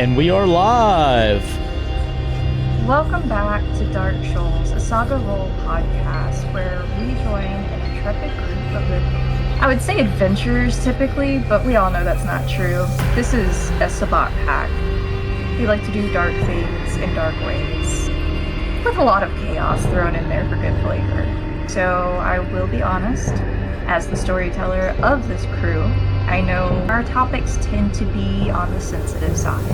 And we are live! Welcome back to Dark Shoals, a Saga Role podcast where we join an intrepid group of, I would say adventurers typically, but we all know that's not true. This is a Sabbat pack. We like to do dark things in dark ways, with a lot of chaos thrown in there for good flavor. So I will be honest, as the storyteller of this crew, I know our topics tend to be on the sensitive side.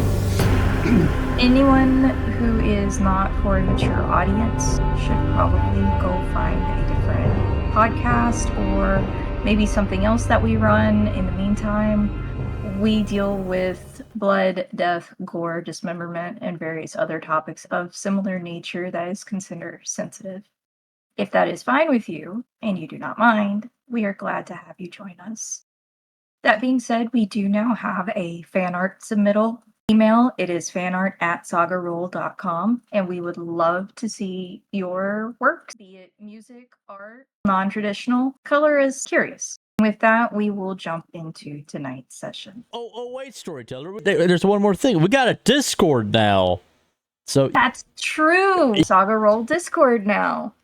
Anyone who is not for a mature audience should probably go find a different podcast or maybe something else that we run. In the meantime, we deal with blood, death, gore, dismemberment, and various other topics of similar nature that is considered sensitive. If that is fine with you, and you do not mind, we are glad to have you join us. That being said, we do now have a fan art submittal email. It is fanart@sagarole.com, and we would love to see your work, be it music, art, non-traditional. Color is curious. With that, we will jump into tonight's session. Oh, wait, Storyteller. There's one more thing. We got a Discord now. So that's true. Saga Role Discord now,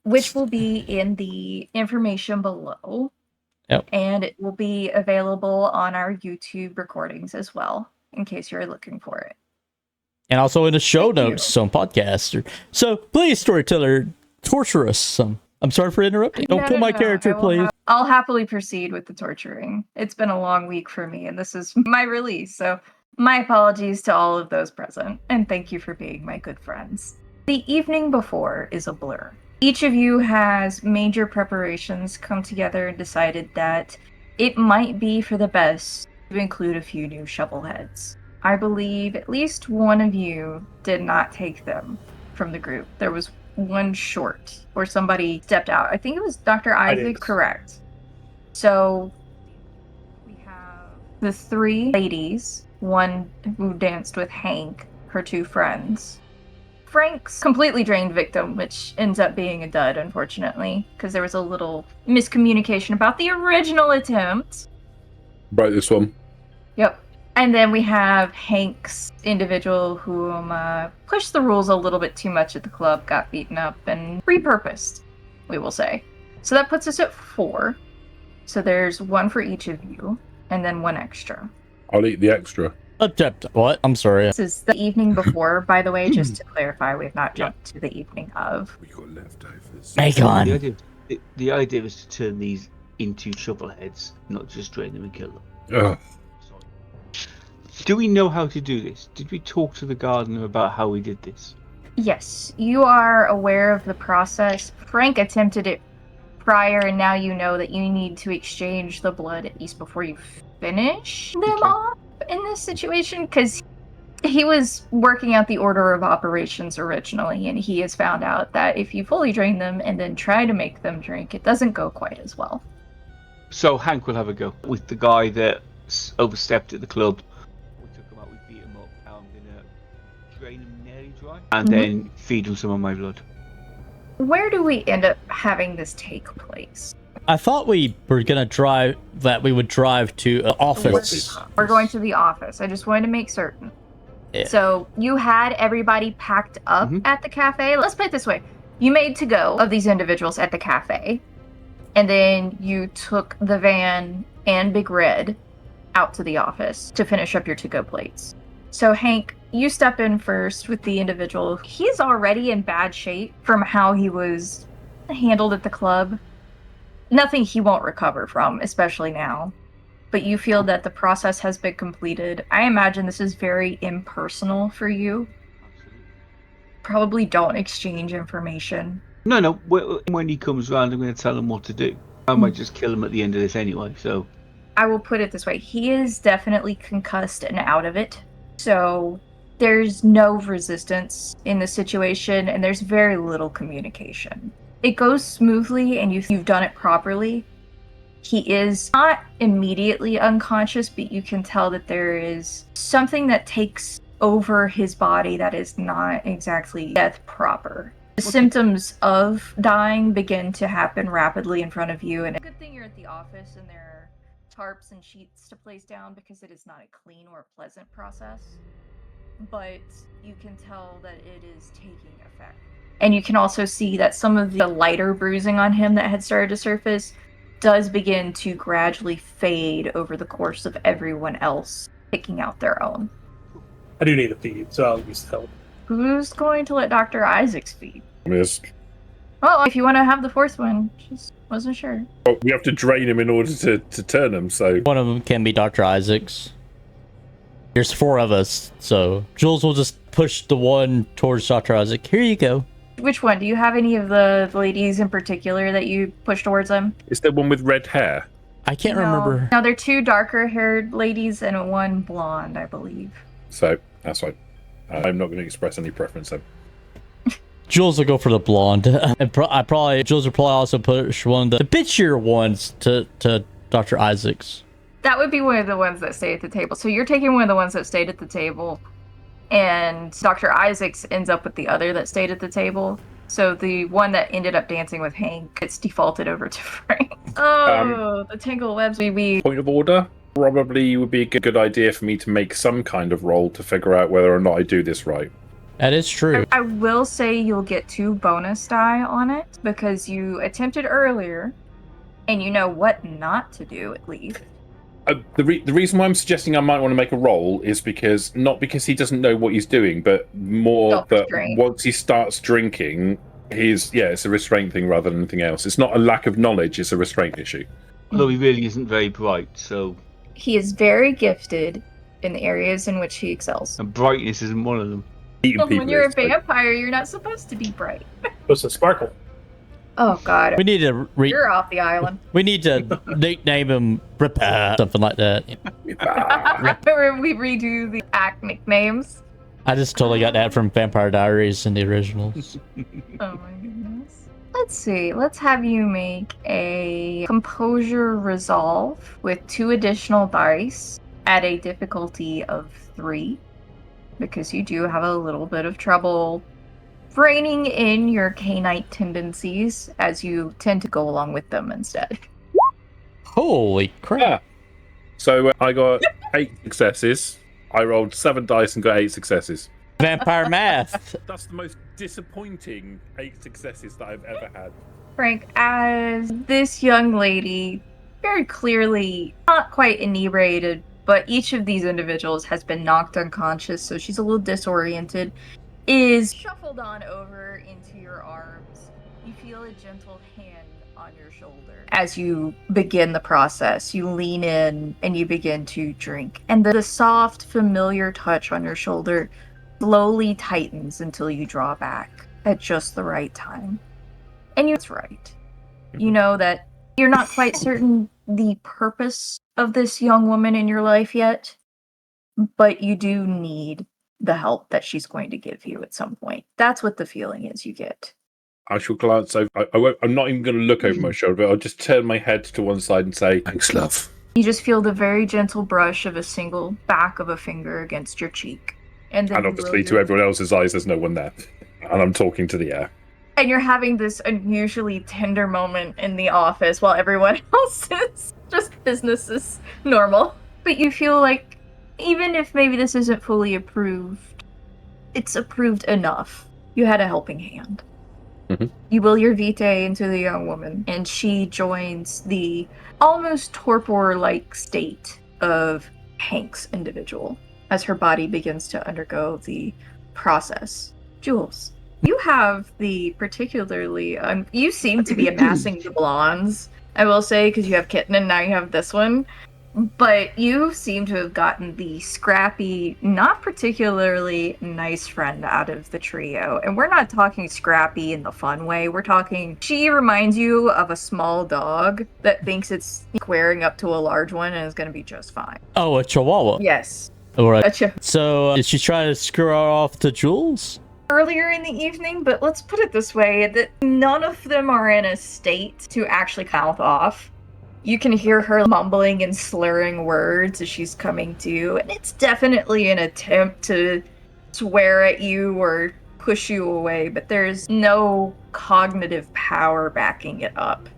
which will be in the information below. Yep. And it will be available on our YouTube recordings as well, in case you're looking for it. And also in the show notes on podcasts. So please, Storyteller, torture us some. I'm sorry for interrupting. Don't kill my character, please. I'll happily proceed with the torturing. It's been a long week for me, and this is my release, so my apologies to all of those present, and thank you for being my good friends. The evening before is a blur. Each of you has major preparations come together and decided that it might be for the best to include a few new shovelheads. I believe at least one of you did not take them from the group. There was one short, or somebody stepped out. I think it was Dr. Isaac, correct. So we have the three ladies, one who danced with Hank, her two friends. Frank's completely drained victim, which ends up being a dud, unfortunately, because there was a little miscommunication about the original attempt. Right, this one. Yep. And then we have Hank's individual who pushed the rules a little bit too much at the club, got beaten up, and repurposed, we will say. So that puts us at 4. So there's one for each of you, and then one extra. I'll eat the extra. What? I'm sorry. This is the evening before, by the way, just to clarify, we've not jumped to the evening of. We got leftovers. Bacon. The idea was to turn these into shovelheads, not just drain them and kill them. Ugh. Do we know how to do this? Did we talk to the gardener about how we did this? Yes, you are aware of the process. Frank attempted it prior, and now you know that you need to exchange the blood at least before you finish them off in this situation, because he was working out the order of operations originally, and he has found out that if you fully drain them and then try to make them drink, it doesn't go quite as well. So Hank will have a go with the guy that overstepped at the club. We took him out, we beat him up. Now I'm gonna drain him nearly dry and then feed him some of my blood. Where do we end up having this take place? I thought we were gonna drive to office. We're going to the office. I just wanted to make certain. Yeah. So you had everybody packed up at the cafe. Let's put it this way. You made to-go of these individuals at the cafe, and then you took the van and Big Red out to the office to finish up your to-go plates. So Hank, you step in first with the individual. He's already in bad shape from how he was handled at the club. Nothing he won't recover from, especially now. But you feel that the process has been completed. I imagine this is very impersonal for you. Absolutely. Probably don't exchange information. No. When he comes round, I'm going to tell him what to do. I might just kill him at the end of this anyway, so... I will put it this way. He is definitely concussed and out of it. So there's no resistance in the situation, and there's very little communication. It goes smoothly, and you've done it properly. He is not immediately unconscious, but you can tell that there is something that takes over his body that is not exactly death proper. The symptoms of dying begin to happen rapidly in front of you, and a good thing you're at the office and there are tarps and sheets to place down because it is not a clean or pleasant process. But you can tell that it is taking effect. And you can also see that some of the lighter bruising on him that had started to surface does begin to gradually fade over the course of everyone else picking out their own. I do need a feed, so I'll use help. Who's going to let Dr. Isaacs feed? Yes. Well, if you want to have the fourth one, just wasn't sure. Well, we have to drain him in order to turn him, so... One of them can be Dr. Isaacs. There's 4 of us, so Jules will just push the one towards Dr. Isaac. Here you go. Which one? Do you have any of the ladies in particular that you push towards them? Is there one with red hair? I can't remember. No, they're 2 darker-haired ladies and 1 blonde, I believe. So, that's fine. I'm not going to express any preference then. Jules will go for the blonde. And Jules will probably also push one of the bitchier ones to Dr. Isaacs. That would be one of the ones that stay at the table. So you're taking one of the ones that stayed at the table, and Dr. Isaacs ends up with the other that stayed at the table. So the one that ended up dancing with Hank gets defaulted over to Frank. Oh, the tangle webs. Point of order? Probably would be a good idea for me to make some kind of roll to figure out whether or not I do this right. That is true. I will say you'll get 2 bonus die on it because you attempted earlier, and you know what not to do at least. The reason why I'm suggesting I might want to make a roll is because, not because he doesn't know what he's doing, but more that once he starts drinking, it's a restraint thing rather than anything else. It's not a lack of knowledge, it's a restraint issue. Although he really isn't very bright, so... He is very gifted in the areas in which he excels. And brightness isn't one of them. When you're a vampire, you're not supposed to be bright. Supposed to sparkle. Oh god. We need to You're off the island. We need to nickname him Ripper, something like that. Remember we redo the act nicknames? I just totally got that from Vampire Diaries in the originals. Oh my goodness. Let's see. Let's have you make a composure resolve with 2 additional dice at a difficulty of 3. Because you do have a little bit of trouble reining in your canine tendencies as you tend to go along with them instead. Holy crap. Yeah. So I got 8 successes. I rolled 7 dice and got 8 successes. Vampire math. That's the most disappointing 8 successes that I've ever had. Frank, as this young lady, very clearly not quite inebriated, but each of these individuals has been knocked unconscious, so she's a little disoriented, is shuffled on over into your arms. You feel a gentle hand on your shoulder. As you begin the process, you lean in and you begin to drink. And the soft, familiar touch on your shoulder slowly tightens until you draw back at just the right time. And it's right. You know that you're not quite certain the purpose of this young woman in your life yet, but you do need the help that she's going to give you at some point. That's what the feeling is you get. I shall glance over. I'm not even going to look over my shoulder, but I'll just turn my head to one side and say, "Thanks, love." You just feel the very gentle brush of a single back of a finger against your cheek. And then obviously to everyone else's eyes, there's no one there. And I'm talking to the air. And you're having this unusually tender moment in the office while everyone else is just business as normal. But you feel like, even if maybe this isn't fully approved, it's approved enough. You had a helping hand. Mm-hmm. You will your vitae into the young woman, and she joins the almost torpor-like state of Hank's individual as her body begins to undergo the process. Jules, you have the particularly... you seem to be amassing the blondes, I will say, because you have Kitten and now you have this one. But you seem to have gotten the scrappy, not particularly nice friend out of the trio. And we're not talking scrappy in the fun way. We're talking, she reminds you of a small dog that thinks it's squaring up to a large one and is going to be just fine. Oh, a chihuahua. Yes. All right. So, did she try to screw her off to Jules? Earlier in the evening, but let's put it this way, that none of them are in a state to actually mouth off. You can hear her mumbling and slurring words as she's coming to, and it's definitely an attempt to swear at you or push you away, but there's no cognitive power backing it up.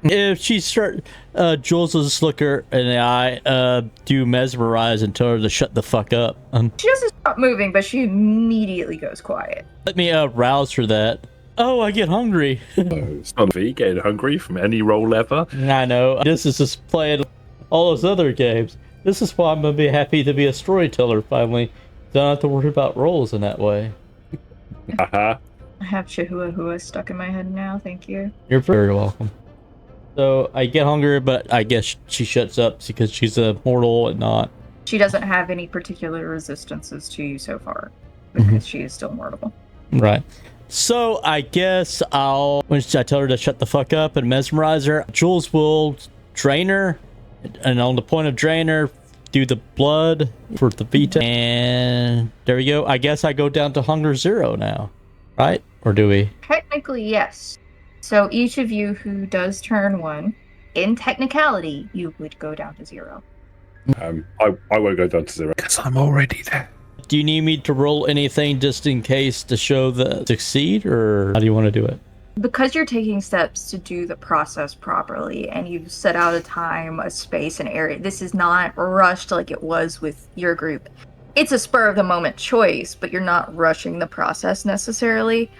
If she Jules will just look her in the eye, do mesmerize and tell her to shut the fuck up. She doesn't stop moving, but she immediately goes quiet. Let me rouse her that. Oh, I get hungry. It's not me getting hungry from any roll ever. I know. This is just playing all those other games. This is why I'm going to be happy to be a storyteller finally. Don't have to worry about rolls in that way. Uh-huh. I have Chihuahua stuck in my head now, thank you. You're very welcome. So I get hungry, but I guess she shuts up because she's a mortal and not. She doesn't have any particular resistances to you so far, because she is still mortal. Right. So I guess when I tell her to shut the fuck up and mesmerize her, Jules will drain her, and on the point of drain her, do the blood for the VTM, and there we go. I guess I go down to hunger 0 now, right? Or do we? Technically, yes. So each of you who does turn 1, in technicality, you would go down to 0. I won't go down to 0 because I'm already there. Do you need me to roll anything just in case to show the succeed, or how do you want to do it? Because you're taking steps to do the process properly, and you've set out a time, a space, an area. This is not rushed like it was with your group. It's a spur of the moment choice, but you're not rushing the process necessarily.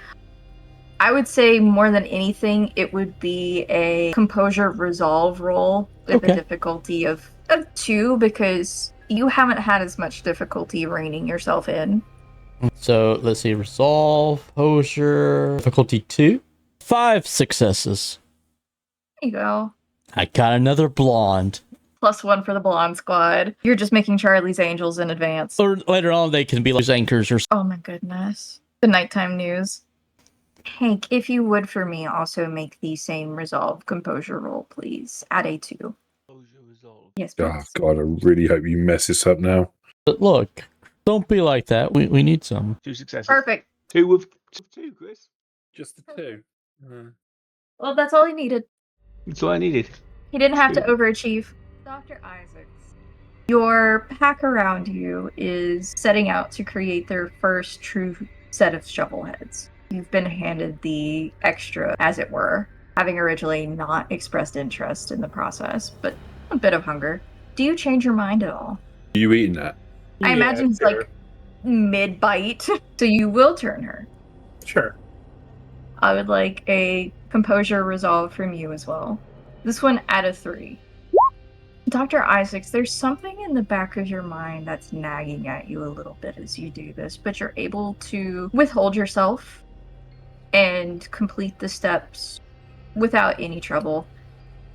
I would say more than anything, it would be a composure resolve roll with a difficulty of 2, because you haven't had as much difficulty reining yourself in. So let's see, resolve, composure, difficulty 2, 5 successes. There you go. I got another blonde. +1 for the blonde squad. You're just making Charlie's Angels in advance. Or later on, they can be like anchors or. Oh my goodness. The nighttime news. Hank, if you would for me, also make the same resolve composure roll, please. At a 2. Composure resolve. Yes, please. Oh, God, I really hope you mess this up now. But look, don't be like that. We need some. 2 successes. Perfect. 2 with 2, Chris. Just the 2. Well, that's all he needed. That's all I needed. He didn't have to overachieve. Dr. Isaacs, your pack around you is setting out to create their first true set of shovelheads. You've been handed the extra, as it were, having originally not expressed interest in the process, but a bit of hunger. Do you change your mind at all? Are you eating that? I imagine it's like mid-bite, so you will turn her. Sure. I would like a composure resolve from you as well. This one at a 3. Dr. Isaacs, there's something in the back of your mind that's nagging at you a little bit as you do this, but you're able to withhold yourself and complete the steps without any trouble.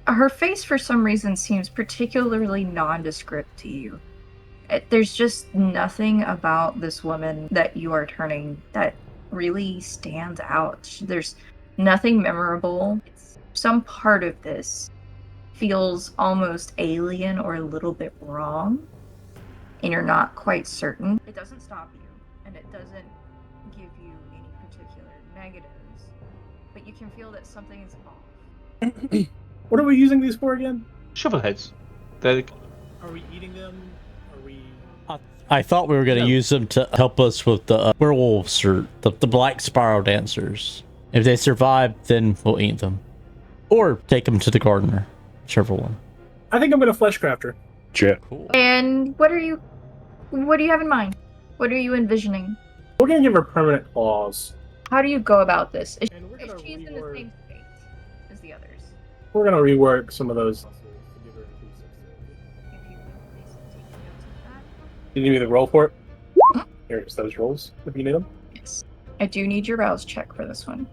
Her face, for some reason, seems particularly nondescript to you. There's just nothing about this woman that you are turning that really stands out. There's nothing memorable. Some part of this feels almost alien or a little bit wrong, and you're not quite certain. It doesn't stop you, and it doesn't give you any particular negatives, but you can feel that something is off. What are we using these for again? Shovelheads. Are we eating them? Are we... I thought we were going to use them to help us with the werewolves or the black spiral dancers. If they survive, then we'll eat them. Or take them to the gardener. Whichever one. I think I'm going to fleshcraft her. Jet. Cool. And what do you have in mind? What are you envisioning? We're going to give her permanent claws. How do you go about this? If And we're gonna she's in the rework- same state as the others. We're going to rework some of those. To give her increased dexterity. You need me to roll for it? Here's those rolls, if you need them. Yes. I do need your rouse check for this one.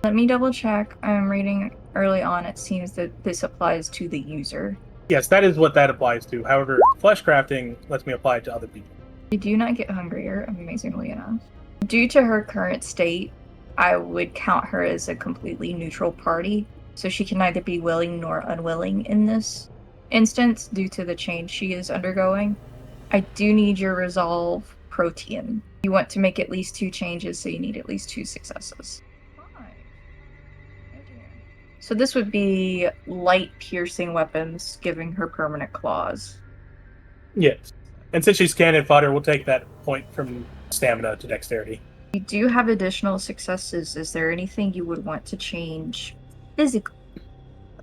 Let me double check. I'm reading early on. It seems that this applies to the user. Yes, that is what that applies to. However, fleshcrafting lets me apply it to other people. You do not get hungrier, amazingly enough. Due to her current state, I would count her as a completely neutral party, so she can neither be willing nor unwilling in this instance due to the change she is undergoing. I do need your resolve protean. You want to make at least 2 changes, so you need at least 2 successes. So this would be light piercing weapons, giving her permanent claws. Yes. And since she's cannon fodder, we'll take that point from stamina to dexterity. You do have additional successes. Is there anything you would want to change physically?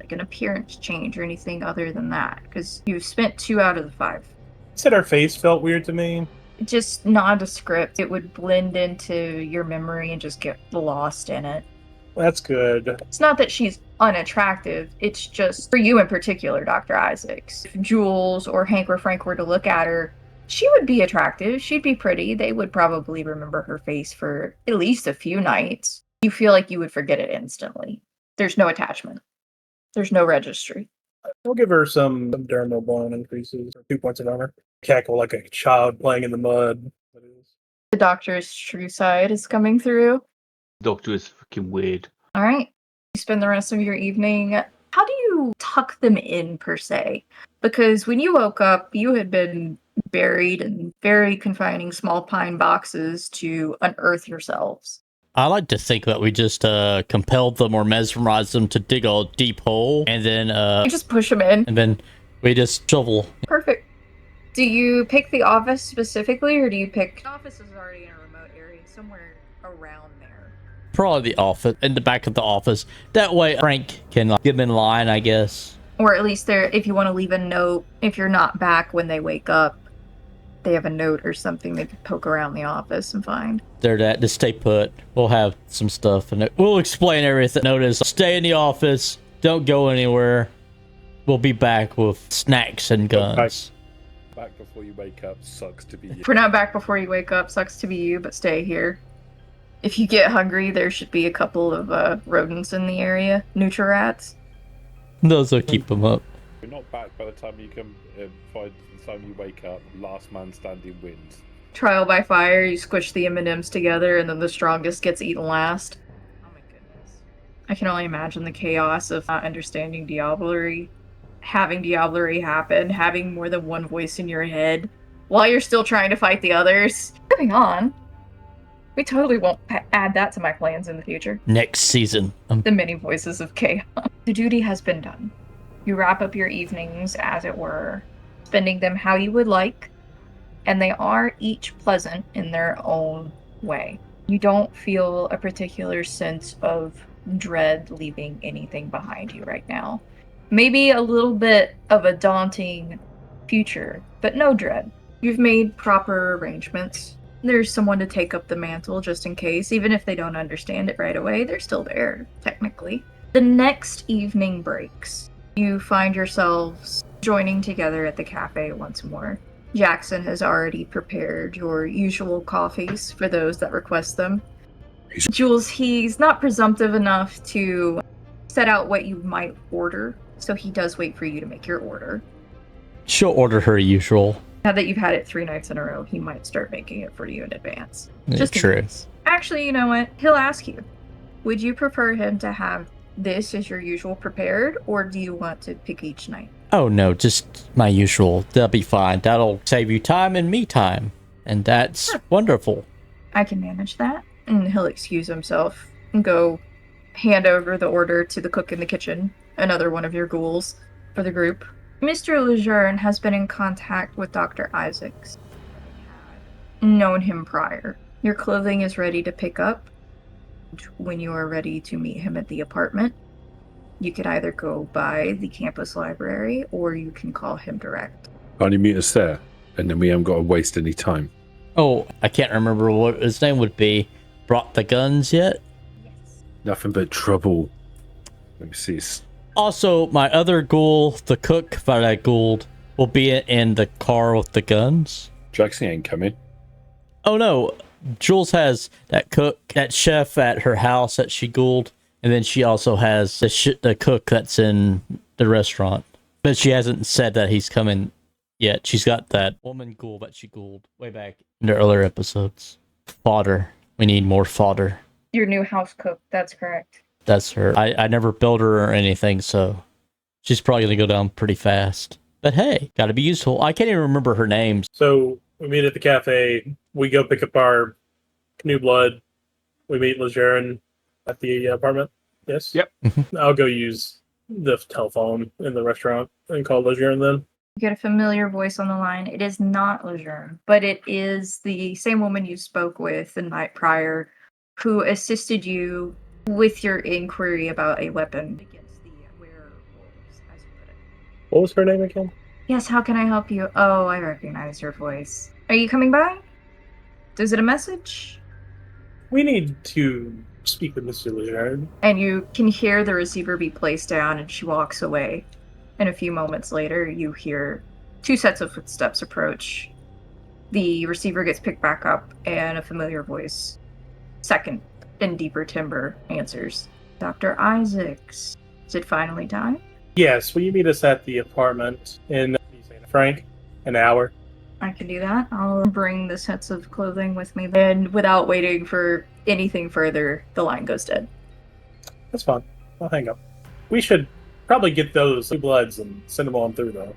like an appearance change or anything other than that, because you've spent 2 out of the 5. Said her face felt weird to me. Just nondescript. It would blend into your memory and just get lost in it. That's good. It's not that she's unattractive. It's just, for you in particular, Dr. Isaacs, if Jules or Hank or Frank were to look at her, she would be attractive. She'd be pretty. They would probably remember her face for at least a few nights. You feel like you would forget it instantly. There's no attachment. There's no registry. I'll give her some dermal bone increases, 2 points of honor. Cackle like a child playing in the mud. The doctor's true side is coming through. Doctor is fucking weird. All right. You spend the rest of your evening. How do you tuck them in, per se? Because when you woke up, you had been buried in very confining small pine boxes to unearth yourselves. I like to think that we just compelled them or mesmerized them to dig a deep hole, and then You just push them in. and then we just shovel. Perfect. Do you pick the office specifically, or do you pick... The office is already in a remote area, somewhere around there. Probably the office, in the back of the office. That way Frank can get them in line, I guess. Or at least there, if you want to leave a note, if you're not back when they wake up, they have a note or something they could poke around the office and find. Just stay put. We'll have some stuff and we'll explain everything. Notice, stay in the office. Don't go anywhere. We'll be back with snacks and guns. Back before you wake up sucks to be you. If we're not back before you wake up, sucks to be you, but stay here. If you get hungry, there should be a couple of rodents in the area. Nutri-rats. Those will keep them up. We're not back by the time you come. By the time you wake up, last man standing wins. Trial by fire, you squish the M&Ms together, and then the strongest gets eaten last. Oh my goodness. I can only imagine the chaos of not understanding Diablerie, having Diablerie happen, having more than one voice in your head, while you're still trying to fight the others. Moving on. We totally won't add that to my plans in the future. Next season. The many voices of chaos. The duty has been done. You wrap up your evenings, as it were, spending them how you would like, and they are each pleasant in their own way. You don't feel a particular sense of dread leaving anything behind you right now. Maybe a little bit of a daunting future, but no dread. You've made proper arrangements. There's someone to take up the mantle just in case. Even if they don't understand it right away, they're still there, technically. The next evening breaks. You find yourselves joining together at the cafe once more. Jackson has already prepared your usual coffees for those that request them. Jules, he's not presumptive enough to set out what you might order, so he does wait for you to make your order. She'll order her usual. Now that you've had it 3 nights in a row, he might start making it for you in advance. Just in true. case. Actually, you know what? He'll ask you. Would you prefer him to have this as your usual prepared, or do you want to pick each night? Oh no, just my usual. That'll be fine. That'll save you time and me time. And that's wonderful. I can manage that. And he'll excuse himself and go hand over the order to the cook in the kitchen, another one of your ghouls for the group. Mr. Lejeune has been in contact with Dr. Isaacs. Known him prior. Your clothing is ready to pick up when you are ready to meet him at the apartment. You could either go by the campus library, or you can call him direct. Can't you meet us there? And then we haven't got to waste any time. Oh, I can't remember what his name would be. Brought the guns yet? Yes. Nothing but trouble. Let me see. Also, my other ghoul, the cook that I ghouled, will be in the car with the guns. Jackson ain't coming. Oh no, Jules has that cook, that chef at her house that she ghouled, and then she also has the cook that's in the restaurant. But she hasn't said that he's coming yet. She's got that woman ghoul that she ghouled way back in the earlier episodes. Fodder. We need more fodder. Your new house cook, that's correct. That's her. I never built her or anything, so she's probably going to go down pretty fast. But hey, gotta be useful. I can't even remember her name. So we meet at the cafe. We go pick up our new blood. We meet Lejeune at the apartment. Yes? Yep. I'll go use the telephone in the restaurant and call Lejeune then. You get a familiar voice on the line. It is not Lejeune, but it is the same woman you spoke with the night prior who assisted you with your inquiry about a weapon against the werewolf. What was her name again? Yes, how can I help you? Oh, I recognize your voice. Are you coming by? Is it a message? We need to speak with Mr. Lair. And you can hear the receiver be placed down, and she walks away. And a few moments later, you hear 2 sets of footsteps approach. The receiver gets picked back up, and a familiar voice, second in deeper timbre, answers. Dr. Isaacs, is it finally time? Yes, will you meet us at the apartment in Frank? An hour. I can do that. I'll bring the sets of clothing with me. And without waiting for anything further, the line goes dead. That's fine. I'll hang up. We should probably get those blue bloods and send them on through, though.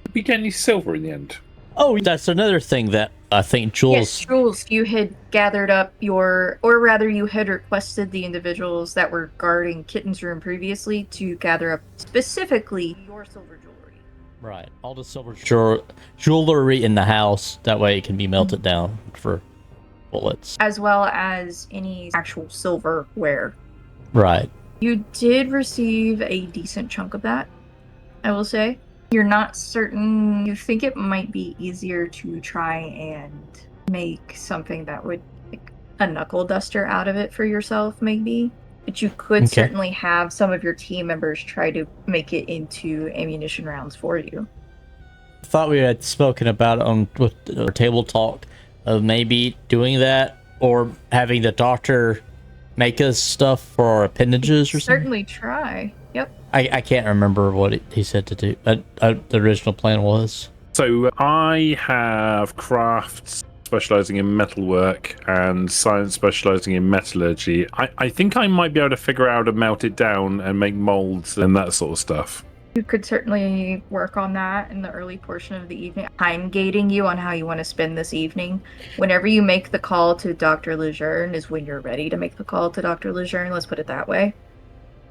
Did we get any silver in the end? Oh, that's another thing that I think Jules... Yes, Jules, you had gathered up or rather you had requested the individuals that were guarding Kitten's room previously to gather up specifically your silver jewelry. Right. All the silver jewelry in the house. That way it can be melted down for bullets. As well as any actual silverware. Right. You did receive a decent chunk of that, I will say. You're not certain. You think it might be easier to try and make something that would make a knuckle duster out of it for yourself, maybe. But you could certainly have some of your team members try to make it into ammunition rounds for you. I thought we had spoken about it with our table talk of maybe doing that or having the doctor make us stuff for our appendages or something. Certainly try. Yep. I can't remember what he said to do. The original plan was. So I have crafts specializing in metalwork and science specializing in metallurgy. I think I might be able to figure out how to melt it down and make molds and that sort of stuff. You could certainly work on that in the early portion of the evening. I'm gating you on how you want to spend this evening. Whenever you make the call to Dr. Lejeune is when you're ready to make the call to Dr. Lejeune, let's put it that way.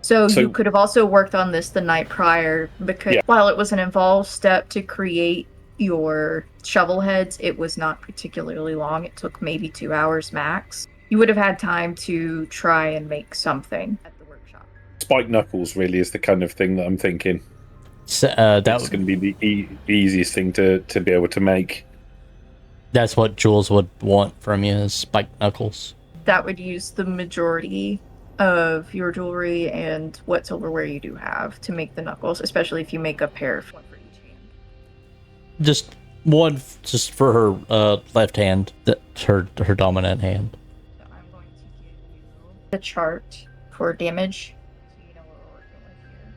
So you could have also worked on this the night prior because while it was an involved step to create your shovelheads, it was not particularly long. It took maybe 2 hours max. You would have had time to try and make something at the workshop. Spike knuckles really is the kind of thing that I'm thinking. So, that's going to be the easiest thing to be able to make. That's what Jules would want from you, is spike knuckles. That would use the majority of your jewelry and what silverware you do have to make the knuckles, especially if you make a pair of one for each hand. Just one, just for her left hand, her dominant hand. So I'm going to give you the chart for damage, so you know what we're working with here.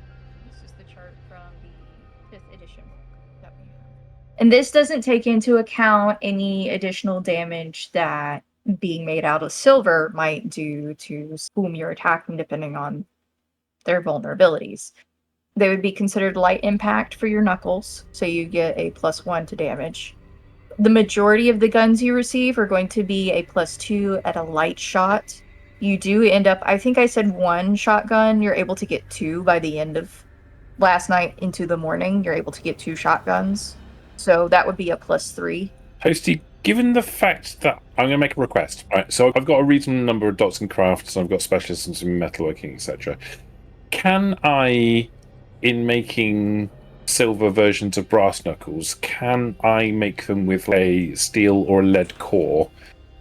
This is the chart from the 5th edition book that we have. And this doesn't take into account any additional damage that being made out of silver might do to whom you're attacking, depending on their vulnerabilities. They would be considered light impact for your knuckles, so you get a +1 to damage. The majority of the guns you receive are going to be a +2 at a light shot. You do end up, I think I said 1 shotgun, you're able to get 2 by the end of last night into the morning. You're able to get 2 shotguns, so that would be a +3. Hosty, given the fact that I'm going to make a request, right? So I've got a reasonable number of dots and crafts, and I've got specialisms in metalworking, etc. Can I, in making silver versions of brass knuckles, can I make them with a steel or a lead core,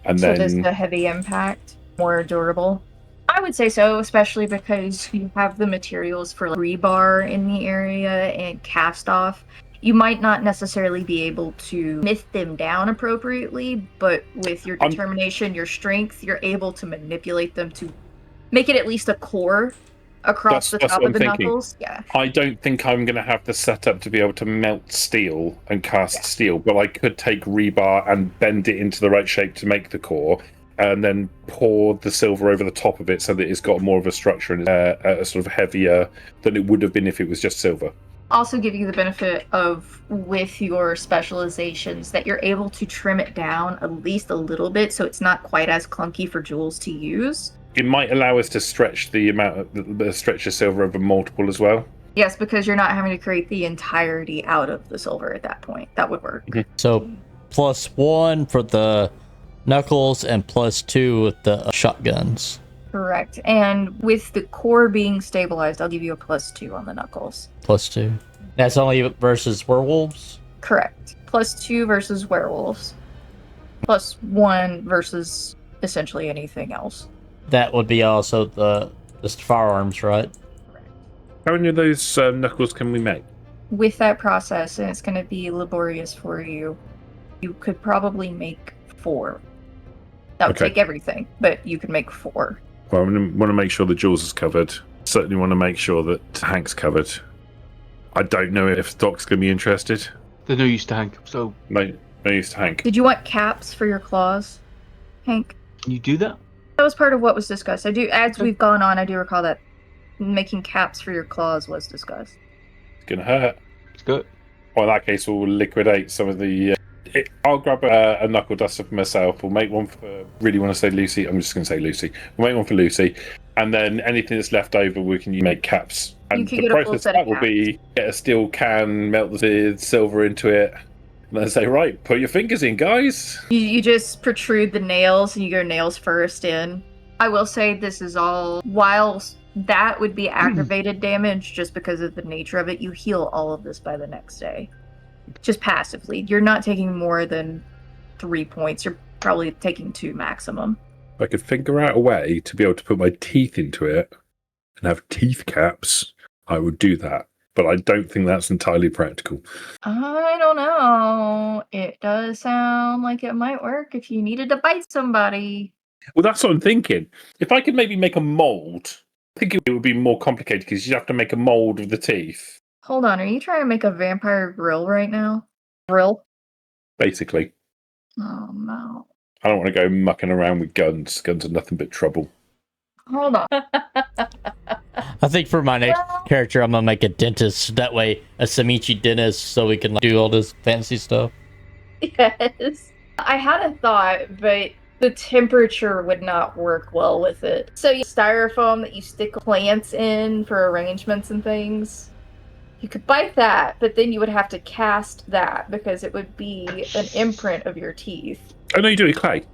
and so then there's the heavy impact, more durable? I would say so, especially because you have the materials for rebar in the area and cast off. You might not necessarily be able to smith them down appropriately, but with your determination, your strength, you're able to manipulate them to make it at least a core across the top of the knuckles. Yeah. I don't think I'm going to have the setup to be able to melt steel and cast steel, but I could take rebar and bend it into the right shape to make the core, and then pour the silver over the top of it so that it's got more of a structure and a sort of heavier than it would have been if it was just silver. Also give you the benefit of, with your specializations, that you're able to trim it down at least a little bit so it's not quite as clunky for Jules to use. It might allow us to stretch the amount of stretch the silver over multiple as well. Yes, because you're not having to create the entirety out of the silver at that point. That would work. Mm-hmm. So +1 for the knuckles and +2 with the shotguns. Correct. And with the core being stabilized, I'll give you a +2 on the knuckles. +2. That's only versus werewolves? Correct. +2 versus werewolves. +1 versus essentially anything else. That would be also the firearms, right? Correct. How many of those knuckles can we make? With that process, and it's going to be laborious for you, you could probably make 4. That would take everything, but you could make 4. Well, I want to make sure that Jules is covered. Certainly want to make sure that Hank's covered. I don't know if Doc's going to be interested. They're no use to Hank, so... No use to Hank. Did you want caps for your claws, Hank? Can you do that? That was part of what was discussed. As we've gone on, I do recall that making caps for your claws was discussed. It's going to hurt. It's good. Well, in that case, we'll liquidate some of the... I'll grab a knuckle duster for myself. We'll make one for... Really want to say Lucy. I'm just going to say Lucy. We'll make one for Lucy. And then anything that's left over, we can make caps. And you can get a full set of caps. Will be get a steel can, melt the silver into it, and then say, right, put your fingers in, guys. You just protrude the nails, and you go nails first in. I will say this is all... While that would be aggravated damage, just because of the nature of it, you heal all of this by the next day. Just passively. You're not taking more than 3 points. You're probably taking 2 maximum. If I could figure out a way to be able to put my teeth into it and have teeth caps, I would do that. But I don't think that's entirely practical. I don't know. It does sound like it might work if you needed to bite somebody. Well, that's what I'm thinking. If I could maybe make a mold, I think it would be more complicated because you'd have to make a mold of the teeth. Hold on, are you trying to make a vampire grill right now? Grill? Basically. Oh, no. I don't want to go mucking around with guns. Guns are nothing but trouble. Hold on. I think for my next character, I'm going to make a dentist. That way, a Samichi dentist, so we can do all this fancy stuff. Yes. I had a thought, but the temperature would not work well with it. So styrofoam that you stick plants in for arrangements and things. You could bite that, but then you would have to cast that because it would be an imprint of your teeth. Oh no, you do it with clay.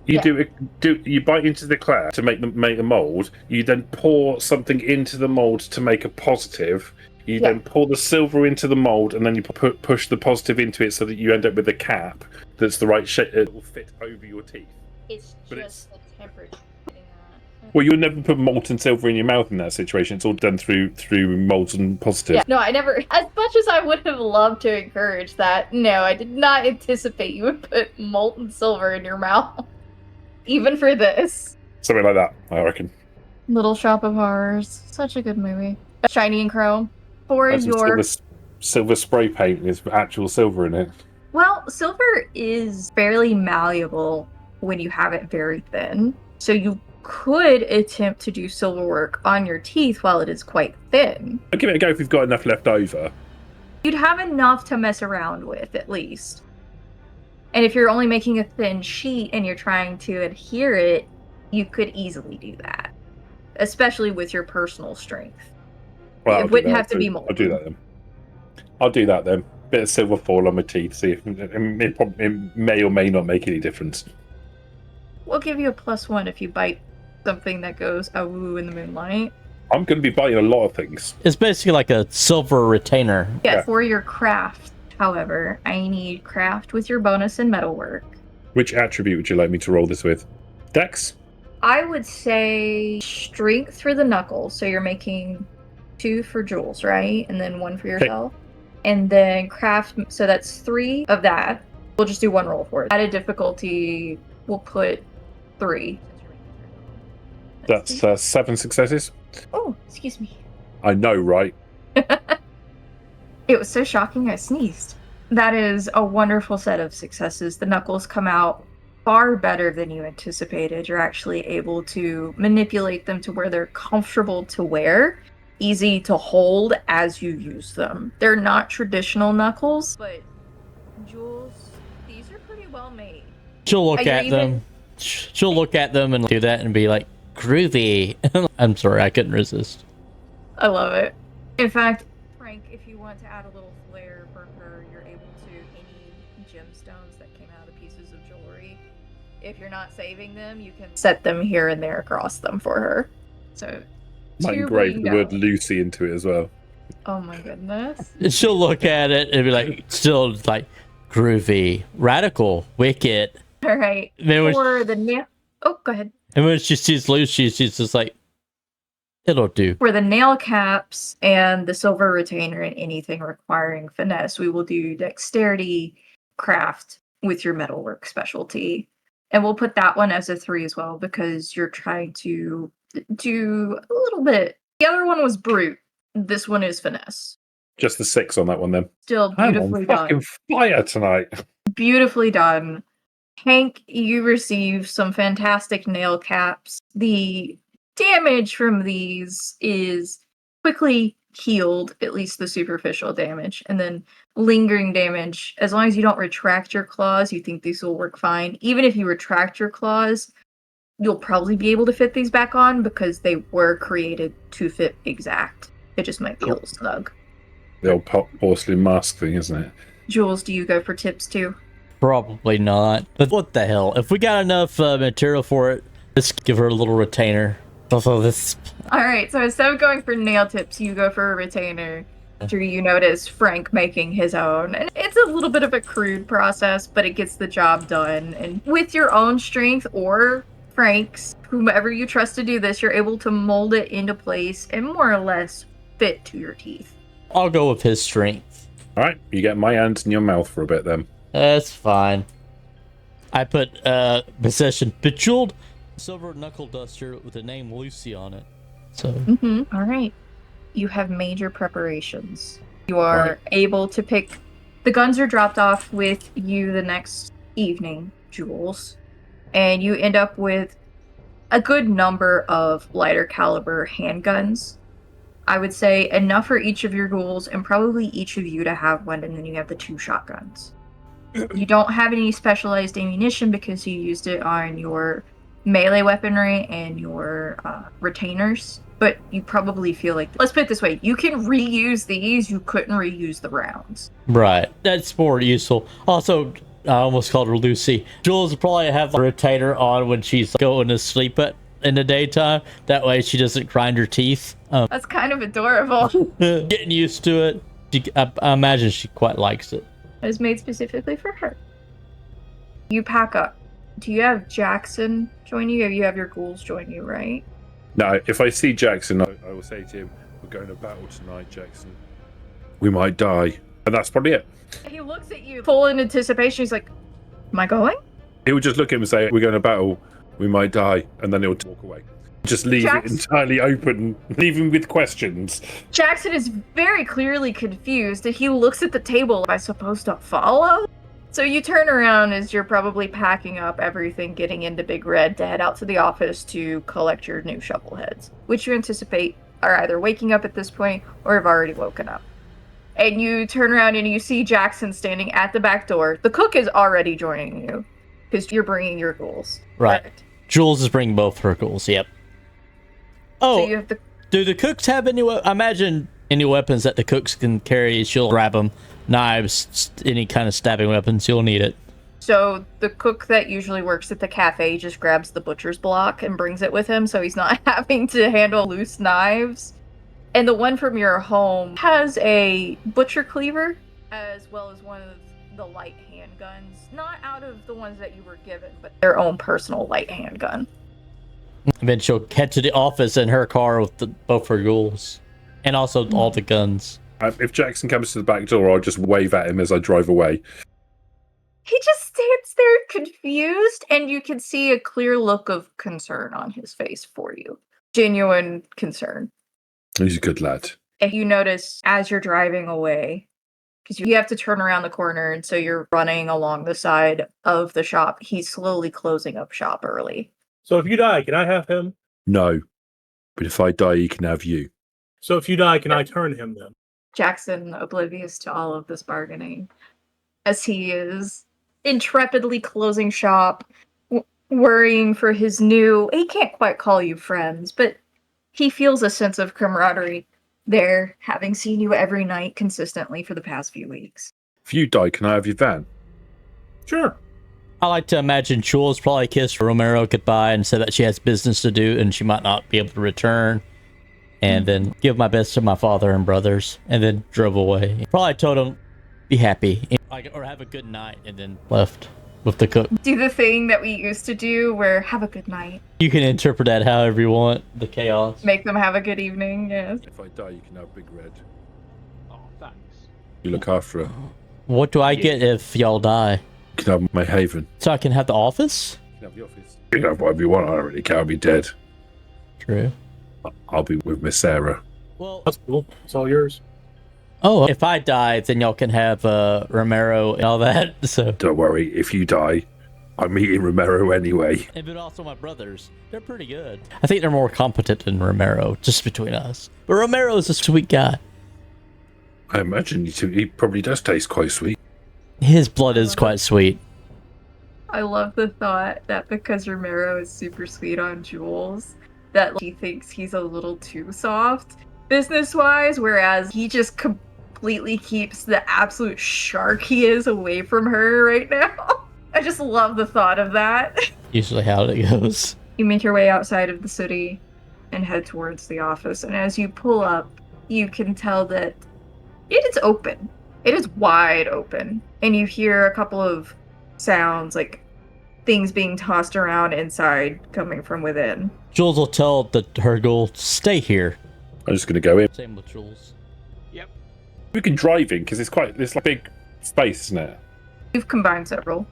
You bite into the clay to make the mold. You then pour something into the mold to make a positive. You then pour the silver into the mold, and then you push the positive into it so that you end up with a cap that's the right shape. It will fit over your teeth. It's just the temperature. Well, you would never put molten silver in your mouth in that situation. It's all done through molten positive. Yeah, no, I never. As much as I would have loved to encourage that, no, I did not anticipate you would put molten silver in your mouth. Even for this. Something like that, I reckon. Little Shop of Horrors. Such a good movie. Shiny and Chrome. For your... Silver spray paint with actual silver in it. Well, silver is fairly malleable when you have it very thin. So you could attempt to do silver work on your teeth while it is quite thin. I'll give it a go if we've got enough left over. You'd have enough to mess around with, at least. And if you're only making a thin sheet and you're trying to adhere it, you could easily do that. Especially with your personal strength. Well, it wouldn't have to be molten. I'll do that then. Bit of silver fall on my teeth, see if it may or may not make any difference. We'll give you a +1 if you bite something that goes awoo in the moonlight. I'm going to be biting a lot of things. It's basically like a silver retainer. Yeah, for your craft, however, I need craft with your bonus in metalwork. Which attribute would you like me to roll this with? Dex? I would say strength for the knuckles, so you're making 2 for Jules, right? And then 1 for yourself. Okay. And then craft, so that's 3 of that. We'll just do 1 roll for it. Added difficulty, we'll put 3. That's 7 successes. Oh, excuse me. I know, right? It was so shocking I sneezed. That is a wonderful set of successes. The knuckles come out far better than you anticipated. You're actually able to manipulate them to where they're comfortable to wear, easy to hold as you use them. They're not traditional knuckles, but Jules, these are pretty well made. She'll look at them. She'll look at them and do that and be like, groovy. I'm sorry, I couldn't resist. I love it. In fact, Frank, if you want to add a little flair for her, you're able to any gemstones that came out of pieces of jewelry. if you're not saving them, you can set them here and there across them for her. So, Might 2 engrave green the word go. Lucy into it as well. Oh my goodness. And she'll look at it and be like, still like, groovy, radical, wicked. All right. Then For the nail. Oh, go ahead. and when she sees Lucy, she's just like, it'll do. For the nail caps and the silver retainer and anything requiring finesse, we will do dexterity, craft with your metalwork specialty. And we'll put that one as a 3 as well because you're trying to do a little bit. The other one was brute. This one is finesse. Just the 6 on that one then. Still beautifully I'm on fucking done. fire tonight. Beautifully done. Hank, you receive some fantastic nail caps. The damage from these is quickly healed, at least the superficial damage, and then lingering damage. As long as you don't retract your claws, you think these will work fine. Even if you retract your claws, you'll probably be able to fit these back on because they were created to fit exact. It just might be a little snug. The old porcelain mask thing, isn't it? Jules, do you go for tips too? Probably not. But what the hell? If we got enough material for it, let's give her a little retainer. Also, this. Alright, so instead of going for nail tips, you go for a retainer. After you notice Frank making his own. And it's a little bit of a crude process, but it gets the job done. And with your own strength or Frank's, whomever you trust to do this, you're able to mold it into place and more or less fit to your teeth. I'll go with his strength. Alright, you get my hands in your mouth for a bit then. That's fine. I put possession bejeweled silver knuckle duster with the name Lucy on it. So All right. You have major preparations. You are able to pick. The guns are dropped off with you the next evening, Jules, and you end up with a good number of lighter caliber handguns. I would say enough for each of your ghouls and probably each of you to have one, and then you have the 2 shotguns. You don't have any specialized ammunition because you used it on your melee weaponry and your retainers, but you probably feel like, let's put it this way, you can reuse these, you couldn't reuse the rounds. right, that's more useful. Also, I almost called her Lucy. Jules will probably have a retainer on when she's going to sleep in the daytime. That way she doesn't grind her teeth. That's kind of adorable. Getting used to it. I imagine she quite likes it. It was made specifically for her. You pack up. Do you have Jackson join you? Or you have your ghouls join you, right? No, if I see Jackson, I will say to him, we're going to battle tonight, Jackson. We might die. And that's probably it. He looks at you full in anticipation. He's like, am I going? He would just look at him and say, we're going to battle. We might die. And then he'll walk away. Just leave it entirely open, leave him with questions. Jackson is very clearly confused. He looks at the table. Am I supposed to follow? So you turn around as you're probably packing up everything, getting into Big Red to head out to the office to collect your new shovelheads, which you anticipate are either waking up at this point or have already woken up. And you turn around and you see Jackson standing at the back door. The cook is already joining you because you're bringing your ghouls. Right. Correct? Jules is bringing both her ghouls, yep. Oh, So you have do the cooks have any I imagine any weapons that the cooks can carry, she'll grab them. Knives, any kind of stabbing weapons, you'll need it. So the cook that usually works at the cafe just grabs the butcher's block and brings it with him so he's not having to handle loose knives. And the one from your home has a butcher cleaver as well as one of the light handguns. Not out of the ones that you were given, but their own personal light handgun. And then she'll head to the office in her car with both her ghouls. And also all the guns. If Jackson comes to the back door, I'll just wave at him as I drive away. He just stands there confused, and you can see a clear look of concern on his face for you. Genuine concern. He's a good lad. And you notice as you're driving away, because you have to turn around the corner, and so you're running along the side of the shop, he's slowly closing up shop early. So if you die, can I have him? No. But if I die, he can have you. So if you die, can I turn him then? Jackson, oblivious to all of this bargaining, as he is intrepidly closing shop, worrying for his new, he can't quite call you friends, but he feels a sense of camaraderie there, having seen you every night consistently for the past few weeks. If you die, can I have your van? Sure. I like to imagine Jules probably kissed Romero goodbye and said that she has business to do and she might not be able to return. And then give my best to my father and brothers, and then drove away. Probably told them, be happy, or have a good night, and then left with the cook. Do the thing that we used to do where have a good night. You can interpret that however you want, the chaos. Make them have a good evening, yes. If I die, you can have Big Red. Oh, thanks. You look after her. What do I get if y'all die? You can have my haven. So I can have the office? You can have the office. You can have whatever you want. I don't really care. I'll be dead. True. I'll be with Miss Sarah. Well, That's cool. It's all yours. oh, if I die, then y'all can have Romero and all that. So, Don't worry. If you die, I'm meeting Romero anyway. and but also my brothers, they're pretty good. I think they're more competent than Romero, just between us. But Romero is a sweet guy. I imagine he probably does taste quite sweet. His blood is quite sweet. I love the thought that because Romero is super sweet on Jules, that he thinks he's a little too soft business-wise, whereas he just completely keeps the absolute shark he is away from her right now. I just love the thought of that. Usually how it goes. You make your way outside of the city and head towards the office, and as you pull up, you can tell that it is open. It is wide open, and you hear a couple of sounds like things being tossed around inside coming from within. Jules will tell the HaleRegale, stay here. I'm just going to go in. Same with Jules. Yep. We can drive in because it's like big space, isn't it? You've combined several.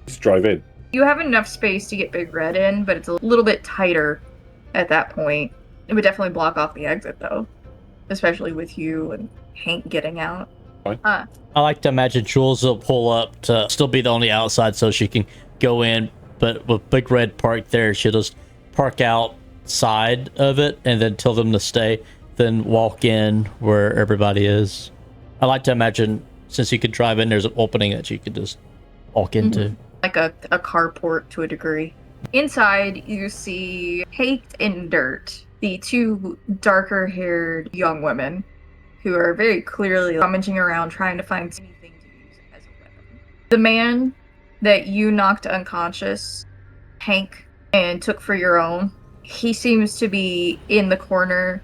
Just drive in. You have enough space to get Big Red in, but it's a little bit tighter at that point. It would definitely block off the exit, though, especially with you and Hank getting out. Fine. I like to imagine Jules will pull up to still be the only outside so she can go in, but with Big Red parked there, she'll just park outside of it and then tell them to stay, then walk in where everybody is. I like to imagine, since you could drive in, there's an opening that you could just walk into. Like a carport to a degree. Inside, you see Caked in Dirt, the two darker-haired young women who are very clearly rummaging around trying to find anything to use as a weapon. The man that you knocked unconscious, Hank, and took for your own, he seems to be in the corner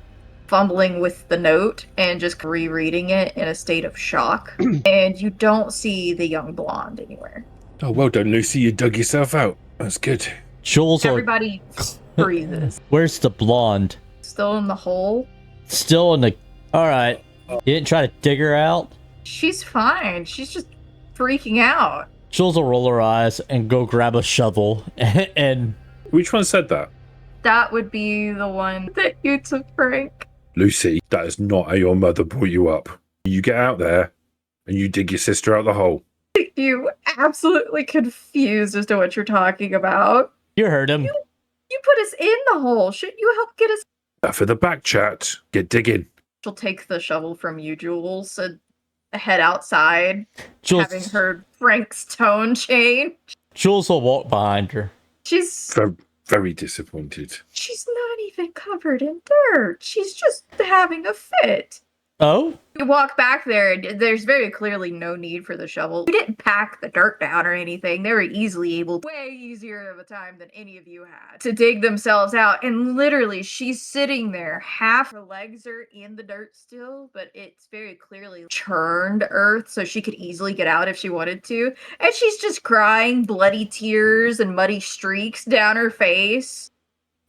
fumbling with the note and just rereading it in a state of shock. And you don't see the young blonde anywhere. Oh, well done, Lucy. You dug yourself out. That's good. Jules will... Everybody breathes. Where's the blonde? Still in the hole? Still in the... Alright. You didn't try to dig her out? She's fine. She's just freaking out. Jules will roll her eyes and go grab a shovel and... Which one said that? That would be the one that you took, Frank. Lucy, that is not how your mother brought you up. You get out there and you dig your sister out the hole. You absolutely confused as to what you're talking about. You heard him. You put us in the hole. Shouldn't you help get us? For the back chat, get digging. She'll take the shovel from you, Jules, and head outside, Jules, having heard Frank's tone change. Jules will walk behind her. She's Very disappointed. She's not even covered in dirt. She's just having a fit. Oh? You walk back there, and there's very clearly no need for the shovel. You didn't pack the dirt down or anything. They were easily able, way easier of a time than any of you had, to dig themselves out. And literally, she's sitting there. Half her legs are in the dirt still, but it's very clearly churned earth, so she could easily get out if she wanted to. And she's just crying bloody tears and muddy streaks down her face.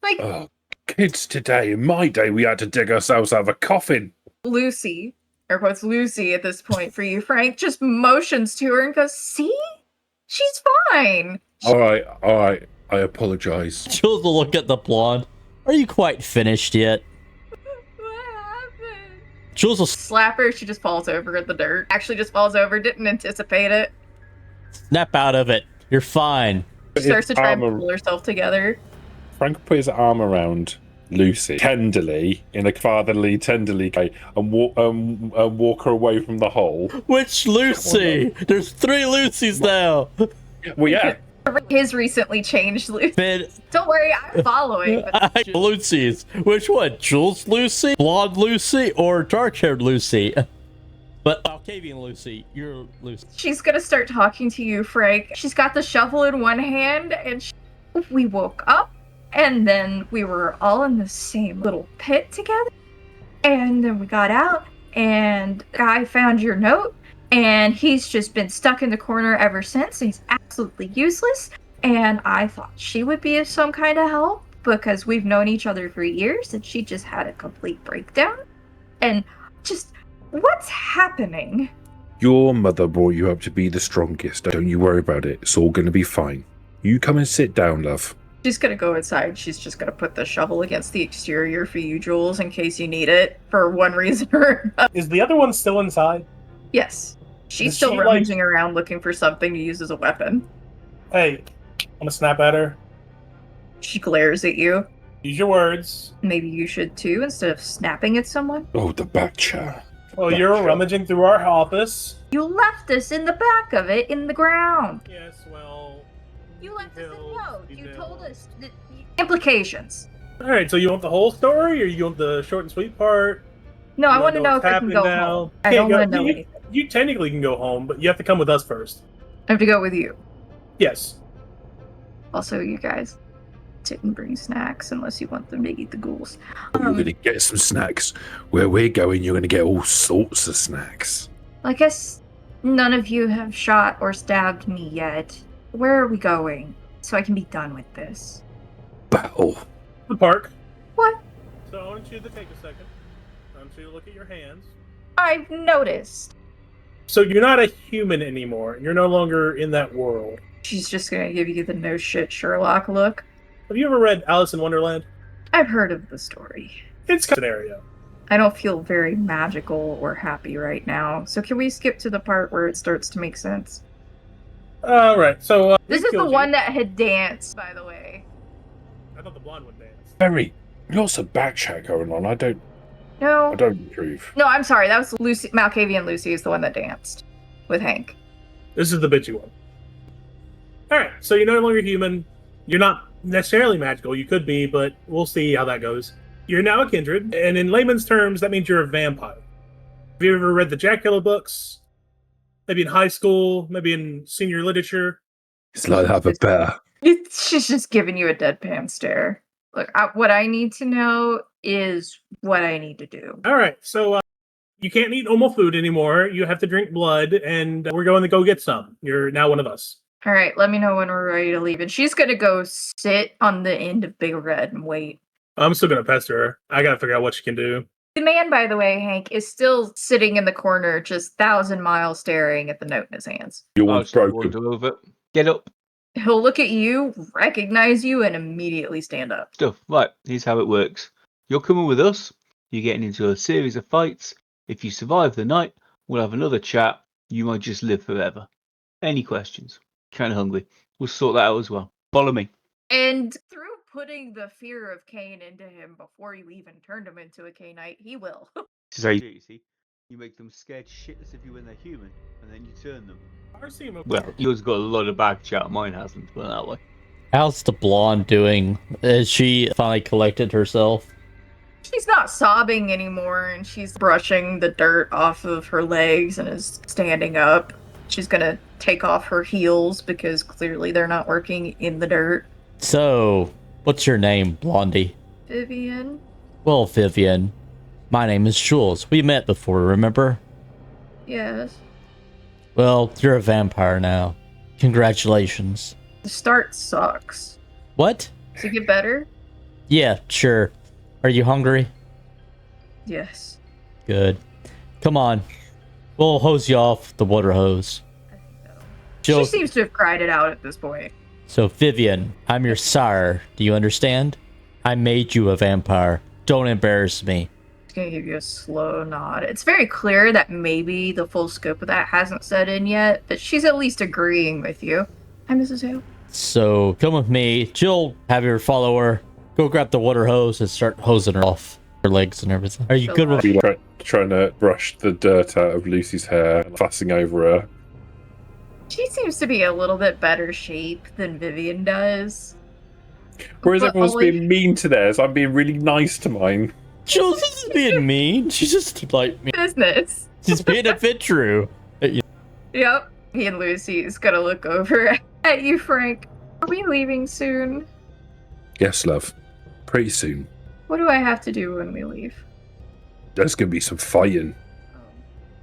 Like, Oh, kids today. In my day, we had to dig ourselves out of a coffin. Lucy, air quotes Lucy at this point for you, Frank, just motions to her and goes, see? She's fine. All right. I apologize. Jules will look at the blonde. Are you quite finished yet? What happened? Jules will Slap her, she just falls over in the dirt. Actually just falls over, didn't anticipate it. snap out of it. You're fine. She starts to try and Armor- pull herself together. Frank put his arm around Lucy tenderly, in a fatherly, tenderly way, and walk her away from the hole. Which Lucy? There's 3 Lucys now. Well, yeah. His recently changed Lucy. Ben, Don't worry, I'm following. But Lucy's. Which one? Jules Lucy? Blonde Lucy? Or dark-haired Lucy? But Alcavian Lucy, you're Lucy. She's gonna start talking to you, Frank. She's got the shovel in one hand, and we woke up, and then we were all in the same little pit together. And then we got out, and I found your note, and he's just been stuck in the corner ever since. He's absolutely useless, and I thought she would be of some kind of help because we've known each other for years, and she just had a complete breakdown. And just, what's happening? Your mother brought you up to be the strongest. Don't you worry about it. It's all going to be fine. You come and sit down, love. She's gonna go inside. She's just gonna put the shovel against the exterior for you, Jules, in case you need it for one reason or another. Is the other one still inside? Yes. She's Is still she, rummaging around looking for something to use as a weapon. Hey, I'm gonna snap at her. She glares at you. Use your words. Maybe you should too, instead of snapping at someone. Oh, the back chair. Oh, you're rummaging through our office. You left us in the back of it, in the ground. Yes, well... You left us a details, note. You details. told us the implications. Alright, so you want the whole story, or you want the short and sweet part? No, I You want to know what's if I can happening go home. I Can't don't go- want to know you, anything. you technically can go home, but you have to come with us first. I have to go with you. Yes. Also, you guys didn't bring snacks unless you want them to eat the ghouls. You're going to get some snacks. Where we're going, you're going to get all sorts of snacks. I guess none of you have shot or stabbed me yet. Where are we going? So I can be done with this. Battle. The park. What? So I want you to take a second. I want you to look at your hands. I've noticed. So you're not a human anymore. You're no longer in that world. She's just gonna give you the no shit Sherlock look. Have you ever read Alice in Wonderland? I've heard of the story. It's kind of scenario. I don't feel very magical or happy right now. So can we skip to the part where it starts to make sense? Alright, so... This is the one that had danced, by the way. I thought the blonde one danced. Very lots of back chat going on. I don't No. approve. No, I'm sorry. That was Lucy. Malkavian Lucy is the one that danced with Hank. This is the bitchy one. Alright, so you're no longer human. You're not necessarily magical. You could be, but we'll see how that goes. You're now a kindred, and in layman's terms, that means you're a vampire. Have you ever read the Jack Killer books? Maybe in high school, maybe in senior literature? It's like that, but better. She's just giving you a deadpan stare. Look, what I need to know is what I need to do. Alright, so you can't eat normal food anymore. You have to drink blood, and we're going to go get some. You're now one of us. All right, let me know when we're ready to leave. And she's going to go sit on the end of Big Red and wait. I'm still going to pester her. I got to figure out what she can do. The man, by the way, Hank, is still sitting in the corner, just 1,000 miles staring at the note in his hands. Your I'll one's just broken. wander over. Get up. He'll look at you, recognize you, and immediately stand up. Stuff. Right, here's how it works. You're coming with us. You're getting into a series of fights. If you survive the night, we'll have another chat. You might just live forever. Any questions? Kind of hungry. We'll sort that out as well. Follow me. And through putting the fear of Cain into him before you even turned him into a Cainite, he will. This is how you do it, you see. You make them scared shitless of you when they're human, and then you turn them. I see him. Well, yours got a lot of back chat, mine hasn't, put it that way. How's the blonde doing? Has she finally collected herself? She's not sobbing anymore, and she's brushing the dirt off of her legs and is standing up. She's gonna take off her heels because clearly they're not working in the dirt. So, what's your name, Blondie? Vivian? Well, Vivian, my name is Jules. We met before, remember? Yes. Well, you're a vampire now. Congratulations. The start sucks. What? Does it get better? Yeah, sure. Are you hungry? Yes. Good. Come on. We'll hose you off the water hose. She seems to have cried it out at this point. So, Vivian, I'm your sire. Do you understand? I made you a vampire. Don't embarrass me. She's gonna give you a slow nod. It's very clear that maybe the full scope of that hasn't set in yet, but she's at least agreeing with you. Hi, Mrs. Hale. So, come with me. Jill, have your follower. Go grab the water hose and start hosing her off. Her legs and everything. Are you good with... Be like trying to brush the dirt out of Lucy's hair, fussing over her. She seems to be a little bit better shape than Vivian does. Whereas But everyone's only- being mean to theirs, I'm being really nice to mine. Jill isn't being mean. She's just like me. Business. She's being a bit true. Yep. He and Lucy's gonna look over at you, Frank. Are we leaving soon? Yes, love. Pretty soon. What do I have to do when we leave? There's going to be some fighting.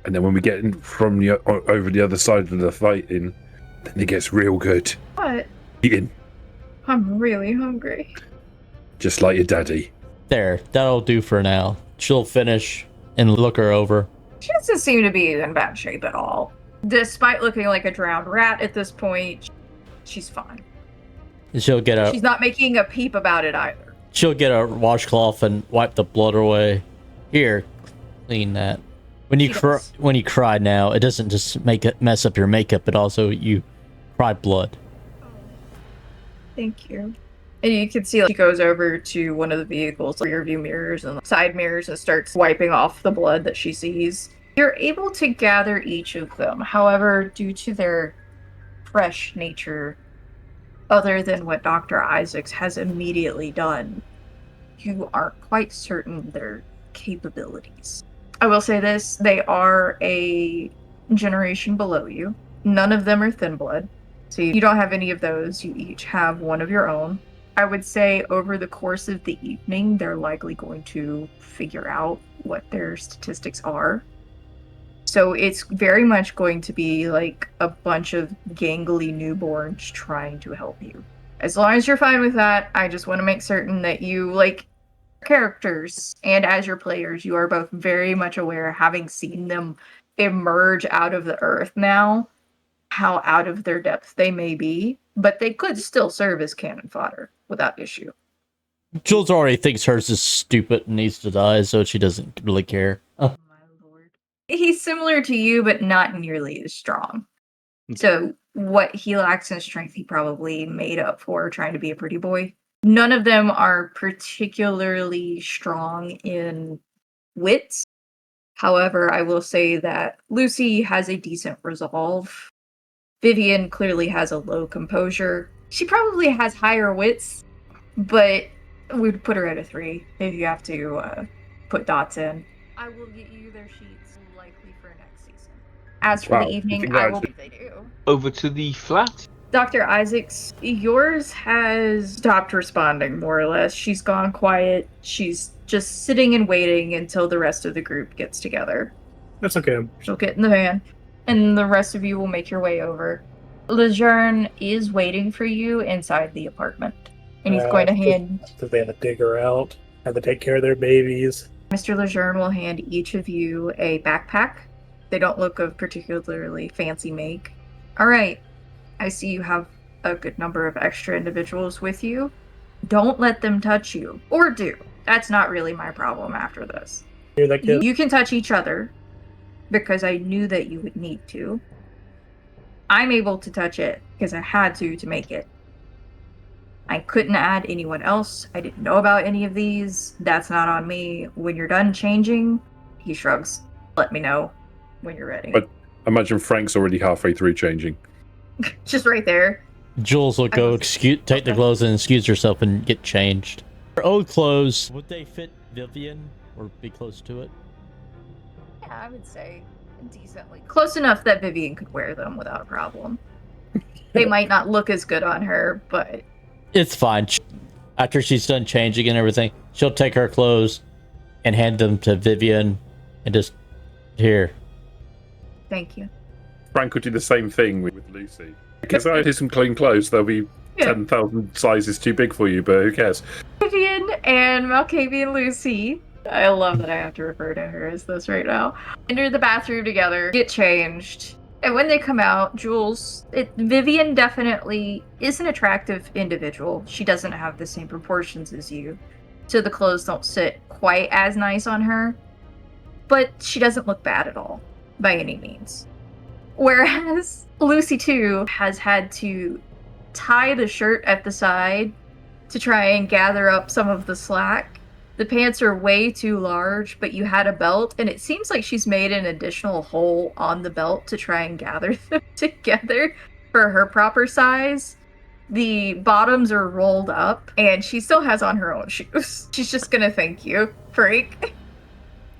And then when we get in from the over the other side of the fighting, then it gets real good. What? Eating. I'm really hungry. Just like your daddy. There, that'll do for now. She'll finish and look her over. She doesn't seem to be in bad shape at all. Despite looking like a drowned rat at this point, she's fine. She'll get a. She's not making a peep about it either. She'll get a washcloth and wipe the blood away. Here, clean that. When you cry now, it doesn't just mess up your makeup, but also you cry blood. Thank you. And you can see she goes over to one of the vehicles, rear view mirrors and side mirrors, and starts wiping off the blood that she sees. You're able to gather each of them. However, due to their fresh nature, other than what Dr. Isaacs has immediately done, you aren't quite certain their capabilities. I will say this, they are a generation below you. None of them are thin blood. So you don't have any of those. You each have one of your own. I would say over the course of the evening, they're likely going to figure out what their statistics are. So it's very much going to be like a bunch of gangly newborns trying to help you. As long as you're fine with that, I just want to make certain that you, like, characters and as your players, you are both very much aware, having seen them emerge out of the earth now, how out of their depth they may be, but they could still serve as cannon fodder without issue. Jules already thinks hers is stupid and needs to die, so she doesn't really care. Oh my lord. He's similar to you, but not nearly as strong. So what he lacks in strength, he probably made up for trying to be a pretty boy. None of them are particularly strong in wits. However, I will say that Lucy has a decent resolve. Vivian clearly has a low composure. She probably has higher wits, but we'd put her at a 3 if you have to put dots in. I will get you their sheets likely for next season. As for the evening, I will if they do. Over to the flat. Dr. Isaacs, yours has stopped responding, more or less. She's gone quiet. She's just sitting and waiting until the rest of the group gets together. That's okay. She'll get in the van, and the rest of you will make your way over. Lejeune is waiting for you inside the apartment, and he's going to hand... So they have to dig her out, have to take care of their babies. Mr. Lejeune will hand each of you a backpack. They don't look of particularly fancy make. All right. I see you have a good number of extra individuals with you. Don't let them touch you. Or do. That's not really my problem after this. Hear that, kid? You can touch each other, because I knew that you would need to. I'm able to touch it, because I had to make it. I couldn't add anyone else. I didn't know about any of these. That's not on me. When you're done changing, he shrugs. Let me know when you're ready. But imagine Frank's already halfway through changing. Just right there. Jules will go take the clothes and excuse herself and get changed. Her old clothes, would they fit Vivian or be close to it? Yeah, I would say decently. Close enough that Vivian could wear them without a problem. They might not look as good on her, but... It's fine. After she's done changing and everything, she'll take her clothes and hand them to Vivian and just... Here. Thank you. Frank would do the same thing with Lucy. Because I had some clean clothes, they'll be 10,000 sizes too big for you, but who cares? Vivian and Malkavian Lucy, I love that I have to refer to her as this right now, enter the bathroom together, get changed. And when they come out, Vivian definitely is an attractive individual. She doesn't have the same proportions as you, so the clothes don't sit quite as nice on her. But she doesn't look bad at all, by any means. Whereas Lucy, too, has had to tie the shirt at the side to try and gather up some of the slack. The pants are way too large, but you had a belt, and it seems like she's made an additional hole on the belt to try and gather them together for her proper size. The bottoms are rolled up, and she still has on her own shoes. She's just gonna thank you, Freak.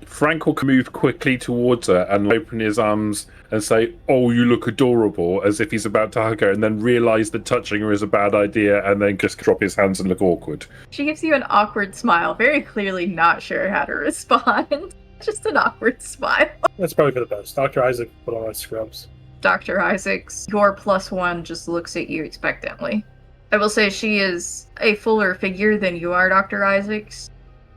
Frank will move quickly towards her and open his arms and say, "Oh, you look adorable," as if he's about to hug her, and then realise that touching her is a bad idea, and then just drop his hands and look awkward. She gives you an awkward smile, very clearly not sure how to respond. Just an awkward smile. That's probably for the best. Dr. Isaac put on my scrubs. Dr. Isaacs, your +1 just looks at you expectantly. I will say she is a fuller figure than you are, Dr. Isaacs.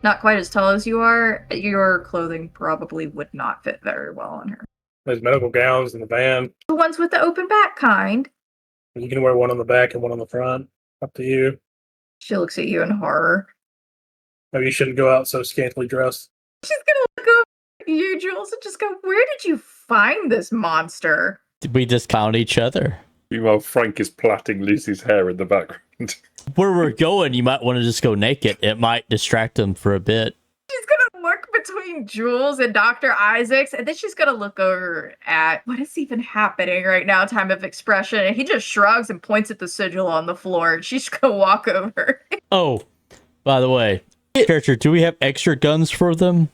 Not quite as tall as you are. Your clothing probably would not fit very well on her. There's medical gowns in the van. The ones with the open back kind. You can wear one on the back and one on the front. Up to you. She looks at you in horror. Maybe you shouldn't go out so scantily dressed. She's gonna look over at you, Jules, and just go, "Where did you find this monster?" Did we just count each other? Meanwhile, Frank is plaiting Lucy's hair in the background. Where we're going, you might want to just go naked. It might distract them for a bit. She's gonna look between Jules and Dr. Isaacs, and then she's gonna look over at what is even happening right now, time of expression, and he just shrugs and points at the sigil on the floor, and she's gonna walk over. Oh, by the way, character, do we have extra guns for them?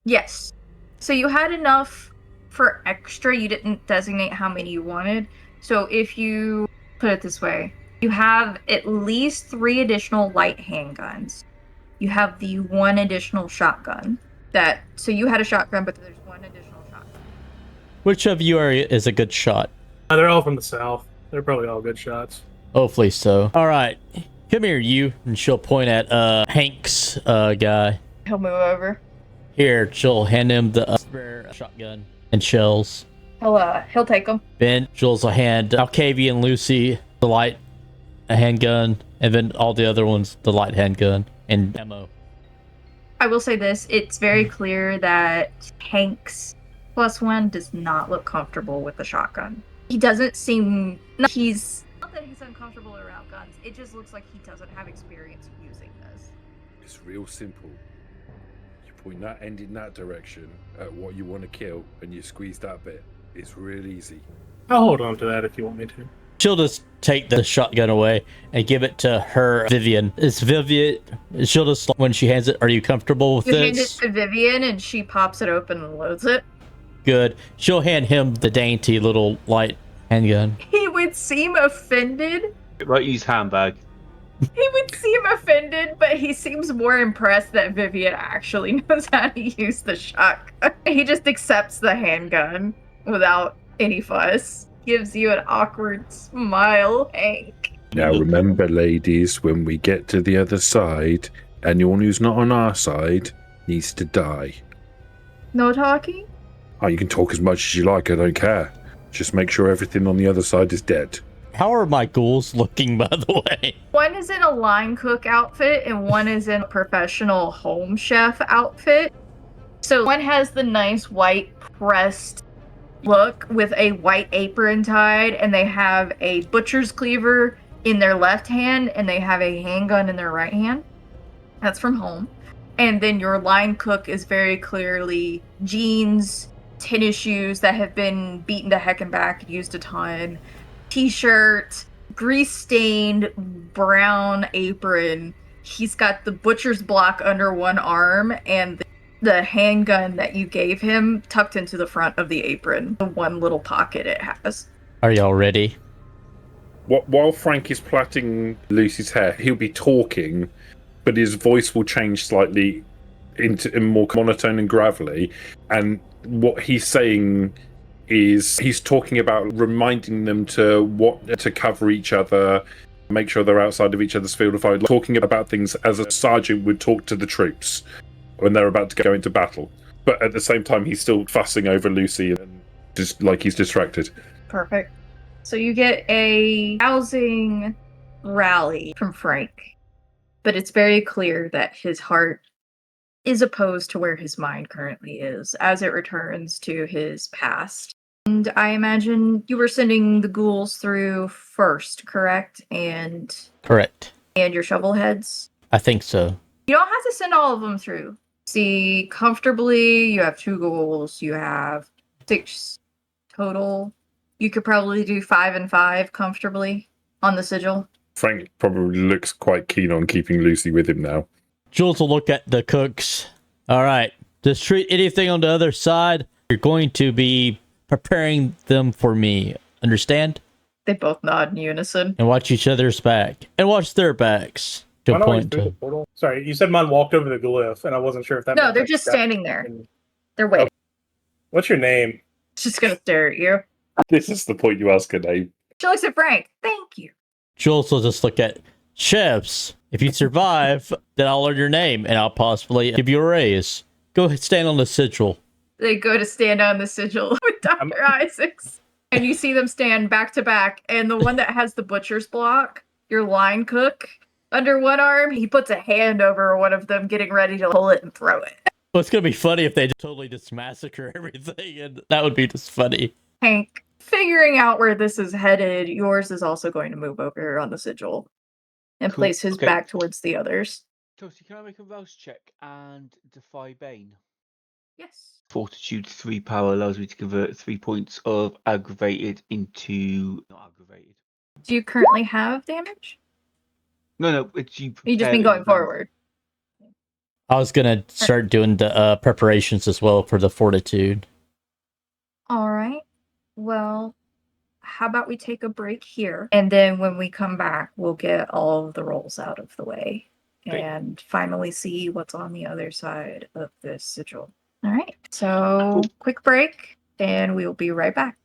Yes. So you had enough for extra. You didn't designate how many you wanted. So if you put it this way, you have at least 3 additional light handguns. You have the 1 additional shotgun. So you had a shotgun, but there's 1 additional shotgun. Which of you is a good shot? They're all from the south. They're probably all good shots. Hopefully so. All right, come here, you. And she'll point at Hank's guy. He'll move over. Here, she'll hand him the spare shotgun and shells. He'll take them. Then Jules will hand Alcavi and Lucy the light handgun, and then all the other ones the light handgun and ammo. I will say this, it's very clear that Hank's +1 does not look comfortable with the shotgun. He doesn't seem... not that he's uncomfortable around guns, it just looks like he doesn't have experience using this. It's real simple. You point that end in that direction at what you want to kill, and you squeeze that bit. It's real easy. I'll hold on to that if you want me to. She'll just take the shotgun away and give it to her Vivian. It's Vivian. She'll just, when she hands it, are you comfortable with You this? hand it to Vivian and she pops it open and loads it. Good. She'll hand him the dainty little light handgun. He would seem offended. Right, use handbag. He would seem offended, but he seems more impressed that Vivian actually knows how to use the shotgun. He just accepts the handgun without any fuss. Gives you an awkward smile, Hank. Now remember, ladies, when we get to the other side, anyone who's not on our side needs to die. No talking? Oh, you can talk as much as you like, I don't care. Just make sure everything on the other side is dead. How are my ghouls looking, by the way? One is in a line cook outfit and one is in a professional home chef outfit. So one has the nice white pressed look with a white apron tied, and they have a butcher's cleaver in their left hand and they have a handgun in their right hand. That's from home. And then your line cook is very clearly jeans, tennis shoes that have been beaten to heck and back, used a ton, t-shirt, grease-stained brown apron. He's got the butcher's block under one arm and the handgun that you gave him tucked into the front of the apron, the one little pocket it has. Are y'all ready? While Frank is plaiting Lucy's hair, he'll be talking, but his voice will change slightly into more monotone and gravelly. And what he's saying is he's talking about reminding them to cover each other, make sure they're outside of each other's field of fire, talking about things as a sergeant would talk to the troops when they're about to go into battle. But at the same time, he's still fussing over Lucy and just like he's distracted. Perfect. So you get a housing rally from Frank, but it's very clear that his heart is opposed to where his mind currently is as it returns to his past. And I imagine you were sending the ghouls through first, correct? Correct. And your shovelheads? I think so. You don't have to send all of them through. See, comfortably, you have 2 ghouls. You have 6 total. You could probably do 5 and 5 comfortably on the sigil. Frank probably looks quite keen on keeping Lucy with him now. Jules will look at the cooks. All right. Just treat anything on the other side. You're going to be preparing them for me. Understand? They both nod in unison. And watch each other's back. And watch their backs. To Mon always point through to. the portal. Sorry, you said Mon walked over the glyph, and I wasn't sure if that. No, meant they're that just that- standing there. They're waiting. What's your name? Just gonna stare at you. This is the point you ask a name. She looks at Frank. Thank you. Jules will just look at chefs. If you survive, then I'll learn your name and I'll possibly give you a raise. Go ahead, stand on the sigil. They go to stand on the sigil with Dr. Isaacs. And you see them stand back to back. And the one that has the butcher's block, your line cook, under one arm, he puts a hand over one of them, getting ready to pull it and throw it. Well, it's going to be funny if they just totally just massacre everything. And that would be just funny. Hank, figuring out where this is headed, yours is also going to move over on the sigil and Cool. place his Okay. back towards the others. Toasty, can I make a rouse check and defy Bane? Yes. Fortitude 3 power allows me to convert 3 points of aggravated into not aggravated. Do you currently have damage? No, it's you. You just prepare mean in going advance. forward. I was going to start doing the preparations as well for the fortitude. All right. Well, how about we take a break here? And then when we come back, we'll get all of the rolls out of the way Okay. and finally see what's on the other side of this sigil. All right. So, quick break, and we'll be right back.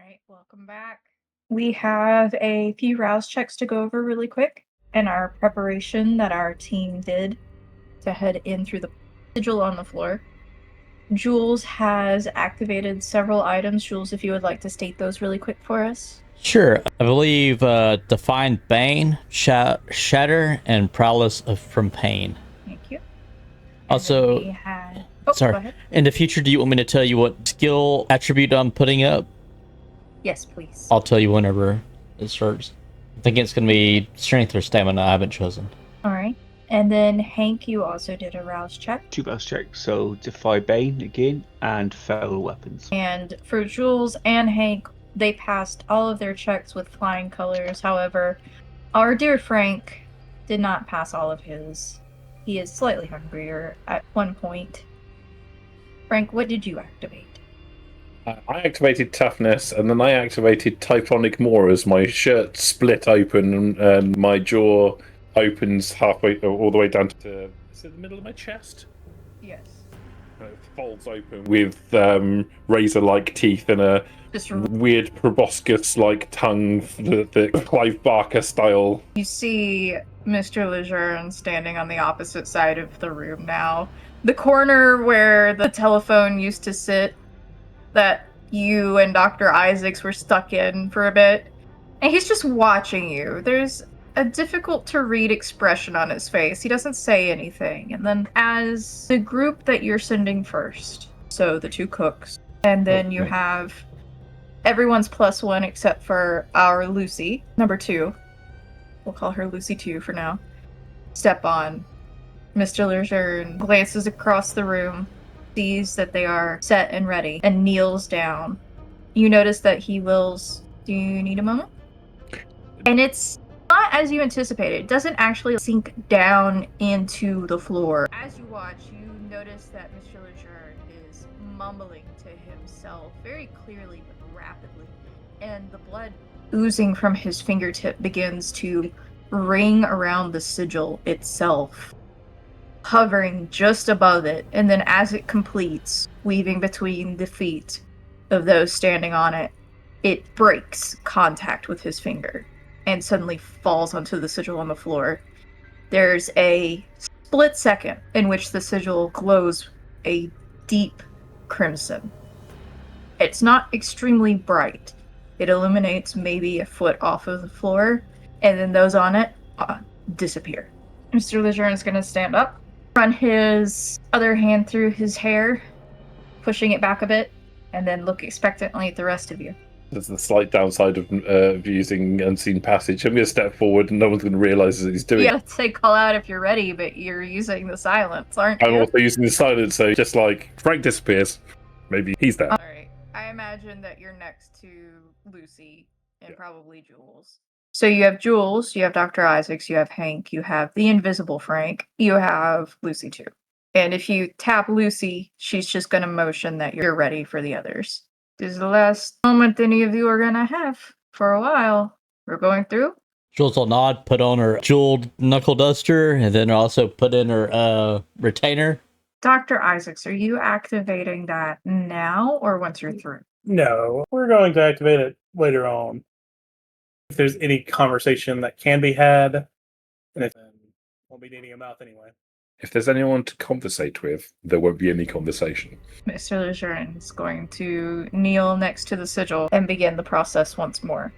right, welcome back. We have a few rouse checks to go over really quick, and our preparation that our team did to head in through the sigil on the floor. Jules has activated several items. Jules, if you would like to state those really quick for us. Sure. I believe Defined Bane, Shatter, and Prowess from Pain. Thank you. Also, go sorry. ahead. In the future, do you want me to tell you what skill attribute I'm putting up? Yes, please. I'll tell you whenever it starts. I think it's going to be strength or stamina. I haven't chosen. All right. And then Hank, you also did a rouse check. 2 rouse checks, so Defy Bane again, and Feral Weapons. And for Jules and Hank, they passed all of their checks with flying colors. However, our dear Frank did not pass all of his. He is slightly hungrier at one point. Frank, what did you activate? I activated toughness, and then I activated typhonic more as my shirt split open and my jaw opens halfway, all the way down to is it the middle of my chest? Yes. It folds open with razor-like teeth and a weird proboscis-like tongue, the Clive Barker style. You see Mr. Lejeune standing on the opposite side of the room now. The corner where the telephone used to sit that you and Dr. Isaacs were stuck in for a bit. And he's just watching you. There's a difficult to read expression on his face. He doesn't say anything. And then as the group that you're sending first, so the 2 cooks, and then you have everyone's +1 except for our Lucy, number 2. We'll call her Lucy 2 for now. Step on. Mr. Lejeune glances across the room, sees that they are set and ready, and kneels down. You notice that he wills, do you need a moment? And it's not as you anticipated. It doesn't actually sink down into the floor. As you watch, you notice that Mr. Lejeune is mumbling to himself very clearly but rapidly, and the blood oozing from his fingertip begins to ring around the sigil itself, hovering just above it, and then as it completes, weaving between the feet of those standing on it, it breaks contact with his finger and suddenly falls onto the sigil on the floor. There's a split second in which the sigil glows a deep crimson. It's not extremely bright. It illuminates maybe a foot off of the floor, and then those on it disappear. Mr. Lejeune is going to stand up, run his other hand through his hair, pushing it back a bit, and then look expectantly at the rest of you. There's the slight downside of using Unseen Passage. I'm going to step forward and no one's going to realise that he's doing it. Yeah, say call out if you're ready, but you're using the silence, aren't you? I'm also using the silence, so just like Frank disappears, maybe he's there. Alright, I imagine that you're next to Lucy and probably Jules. So you have Jules, you have Dr. Isaacs, you have Hank, you have the invisible Frank, you have Lucy too. And if you tap Lucy, she's just going to motion that you're ready for the others. This is the last moment any of you are going to have for a while. We're going through. Jules will nod, put on her jeweled knuckle duster, and then also put in her retainer. Dr. Isaacs, are you activating that now or once you're through? No, we're going to activate it later on. If there's any conversation that can be had, and it won't be needing a mouth anyway. If there's anyone to conversate with, there won't be any conversation. Mr. Lejeune is going to kneel next to the sigil and begin the process once more.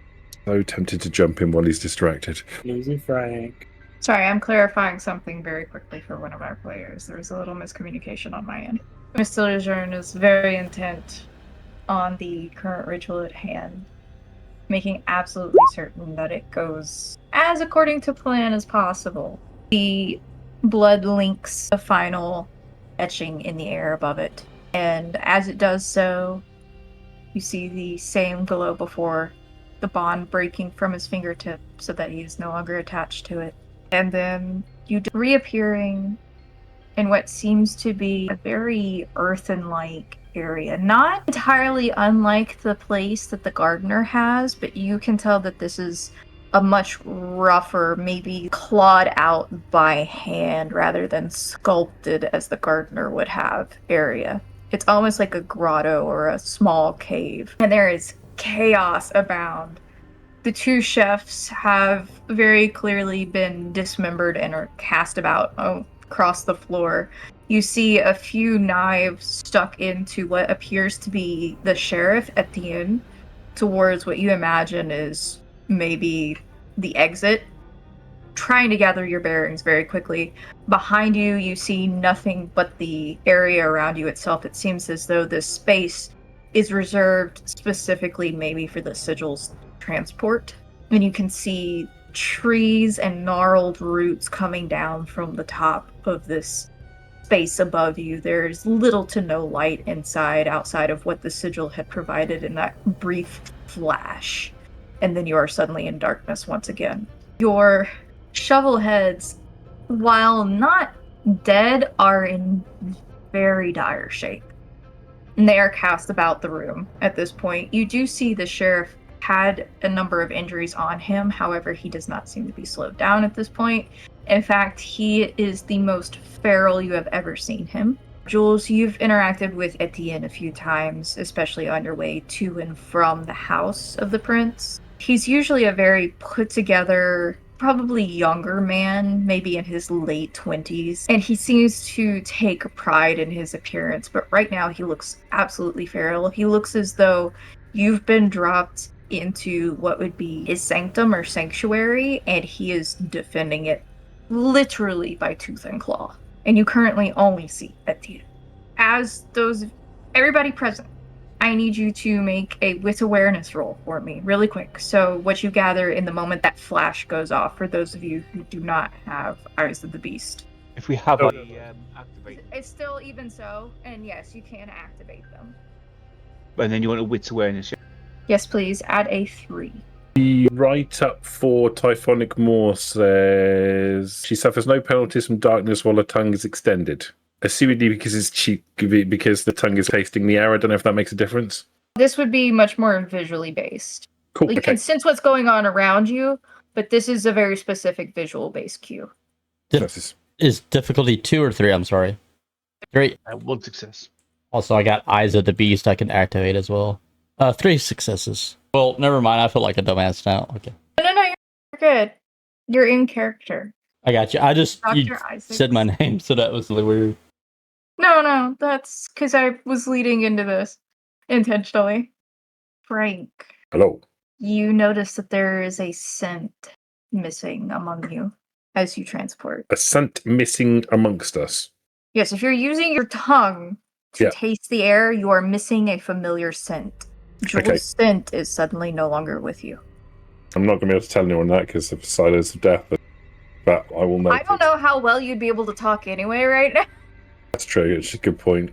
So tempted to jump in while he's distracted. Easy, Frank. Sorry, I'm clarifying something very quickly for one of our players. There was a little miscommunication on my end. Mr. Lejeune is very intent on the current ritual at hand, making absolutely certain that it goes as according to plan as possible. The blood links the final etching in the air above it, and as it does so, you see the same glow before, the bond breaking from his fingertip so that he is no longer attached to it. And then you reappearing in what seems to be a very earthen-like area. Not entirely unlike the place that the gardener has, but you can tell that this is a much rougher, maybe clawed out by hand rather than sculpted as the gardener would have area. It's almost like a grotto or a small cave. And there is chaos abound. The two chefs have very clearly been dismembered and are cast about across the floor. You see a few knives stuck into what appears to be the sheriff at the end, towards what you imagine is maybe the exit. Trying to gather your bearings very quickly. Behind you, you see nothing but the area around you itself. It seems as though this space is reserved specifically maybe for the sigil's transport. And you can see trees and gnarled roots coming down from the top of this space above you. There's little to no light inside outside of what the sigil had provided in that brief flash. And then you are suddenly in darkness once again. Your shovelheads, while not dead, are in very dire shape. And they are cast about the room at this point. You do see the sheriff had a number of injuries on him. However, he does not seem to be slowed down at this point. In fact, he is the most feral you have ever seen him. Jules, you've interacted with Etienne a few times, especially on your way to and from the house of the prince. He's usually a very put-together, probably younger man, maybe in his late 20s, and he seems to take pride in his appearance, but right now he looks absolutely feral. He looks as though you've been dropped into what would be his sanctum or sanctuary, and he is defending it literally by tooth and claw. And you currently only see Etienne. Everybody present, I need you to make a wit awareness roll for me, really quick. So what you gather in the moment that flash goes off, for those of you who do not have Eyes of the Beast. If we have activate. It's still even so, and yes, you can activate them. And then you want a wits awareness, yeah? Yes, please, add a 3. The write-up for Typhonic Moor says she suffers no penalties from darkness while her tongue is extended. Assumedly because the tongue is tasting the air. I don't know if that makes a difference. This would be much more visually based. Cool. You can sense what's going on around you, but this is a very specific visual-based cue. Is difficulty 2 or 3? I'm sorry. 3. 1 success. Also, I got Eyes of the Beast I can activate as well. 3 successes. Well, never mind. I feel like a dumbass now. Okay. No, you're good. You're in character. I got you. I just you Isaacs. said my name, so that was really weird. No, that's because I was leading into this intentionally. Frank. Hello. You notice that there is a scent missing among you as you transport. A scent missing amongst us. Yes, if you're using your tongue to taste the air, you are missing a familiar scent. Jules' scent is suddenly no longer with you. I'm not going to be able to tell anyone that because of silence of death, but I will know. I don't know how well you'd be able to talk anyway right now. That's true. It's a good point.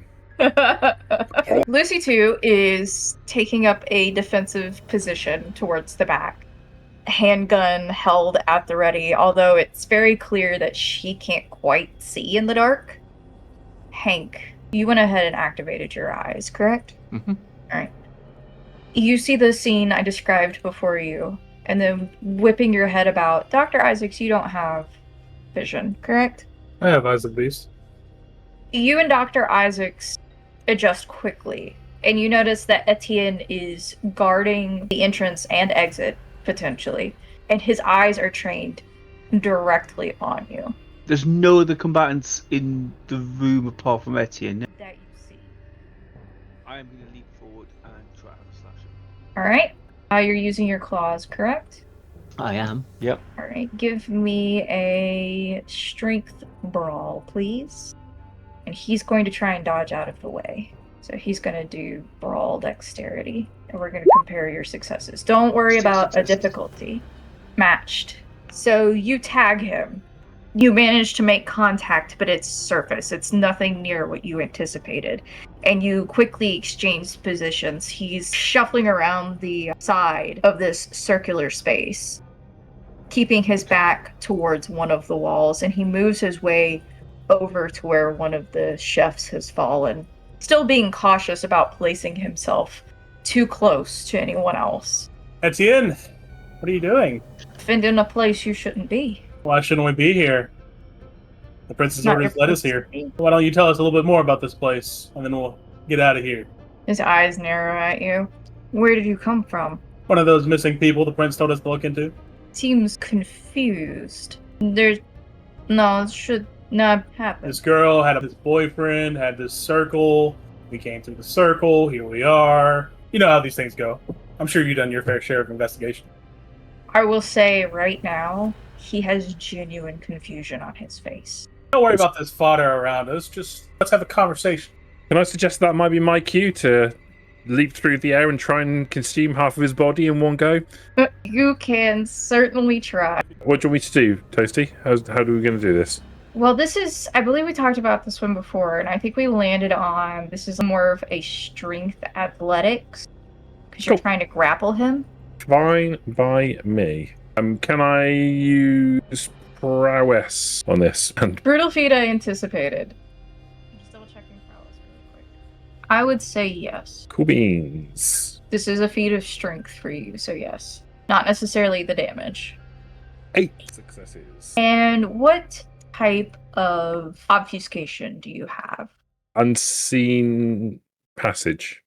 Lucy 2 is taking up a defensive position towards the back. Handgun held at the ready, although it's very clear that she can't quite see in the dark. Hank, you went ahead and activated your eyes, correct? Mm-hmm. Alright. You see the scene I described before you, and then whipping your head about. Dr. Isaacs, you don't have vision, correct? I have Eyes of the Beast. You and Dr. Isaacs adjust quickly, and you notice that Etienne is guarding the entrance and exit, potentially, and his eyes are trained directly on you. There's no other combatants in the room apart from Etienne. That you see. I am going to leap forward and try to have a slash. Alright. You're using your claws, correct? I am. Yep. Alright, give me a strength brawl, please. And he's going to try and dodge out of the way. So he's going to do brawl dexterity. And we're going to compare your successes. Don't worry about a difficulty. Matched. So you tag him. You manage to make contact, but it's surface. It's nothing near what you anticipated. And you quickly exchange positions. He's shuffling around the side of this circular space, keeping his back towards one of the walls, and he moves his way over to where one of the chefs has fallen, still being cautious about placing himself too close to anyone else. Etienne, what are you doing? Defending a place you shouldn't be. Why shouldn't we be here? The princess Not orders your led us place here. to be. Why don't you tell us a little bit more about this place, and then we'll get out of here. His eyes narrow at you. Where did you come from? One of those missing people the prince told us to look into. Seems confused. No, it should not happen. This girl had this boyfriend, had this circle. We came through the circle. Here we are. You know how these things go. I'm sure you've done your fair share of investigation. I will say right now, he has genuine confusion on his face. Don't worry about this fodder around us. Just let's have a conversation. Can I suggest that might be my cue to leap through the air and try and consume half of his body in one go? You can certainly try. What do you want me to do, Toasty? How are we going to do this? Well, I believe we talked about this one before, and I think we landed on this is more of a strength athletics, because you're trying to grapple him. Fine by me. Can I use prowess on this? Brutal feat I anticipated. I'm just double checking prowess really quick. I would say yes. Cool beans. This is a feat of strength for you, so yes. Not necessarily the damage. 8 successes. And what type of obfuscation do you have? Unseen passage.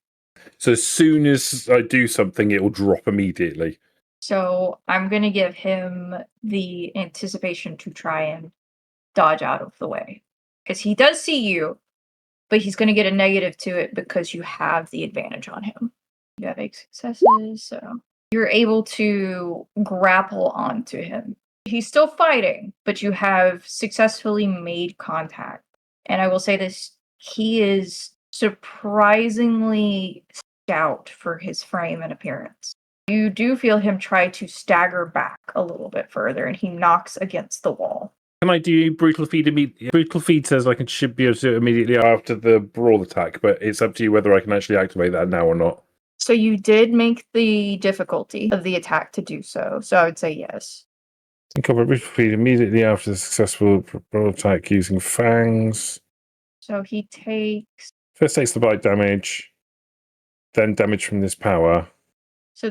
So as soon as I do something, it will drop immediately. So I'm going to give him the anticipation to try and dodge out of the way. Because he does see you, but he's going to get a negative to it because you have the advantage on him. You have 8 successes, so you're able to grapple onto him. He's still fighting, but you have successfully made contact. And I will say this, he is surprisingly stout for his frame and appearance. You do feel him try to stagger back a little bit further, and he knocks against the wall. Can I do brutal feed immediately? Brutal feed says I should be able to do it immediately after the brawl attack, but it's up to you whether I can actually activate that now or not. So you did make the difficulty of the attack to do so, so I would say yes. Incorporate brutal feed immediately after the successful brawl attack using fangs. So he takes... First takes the bite damage, then damage from this power. So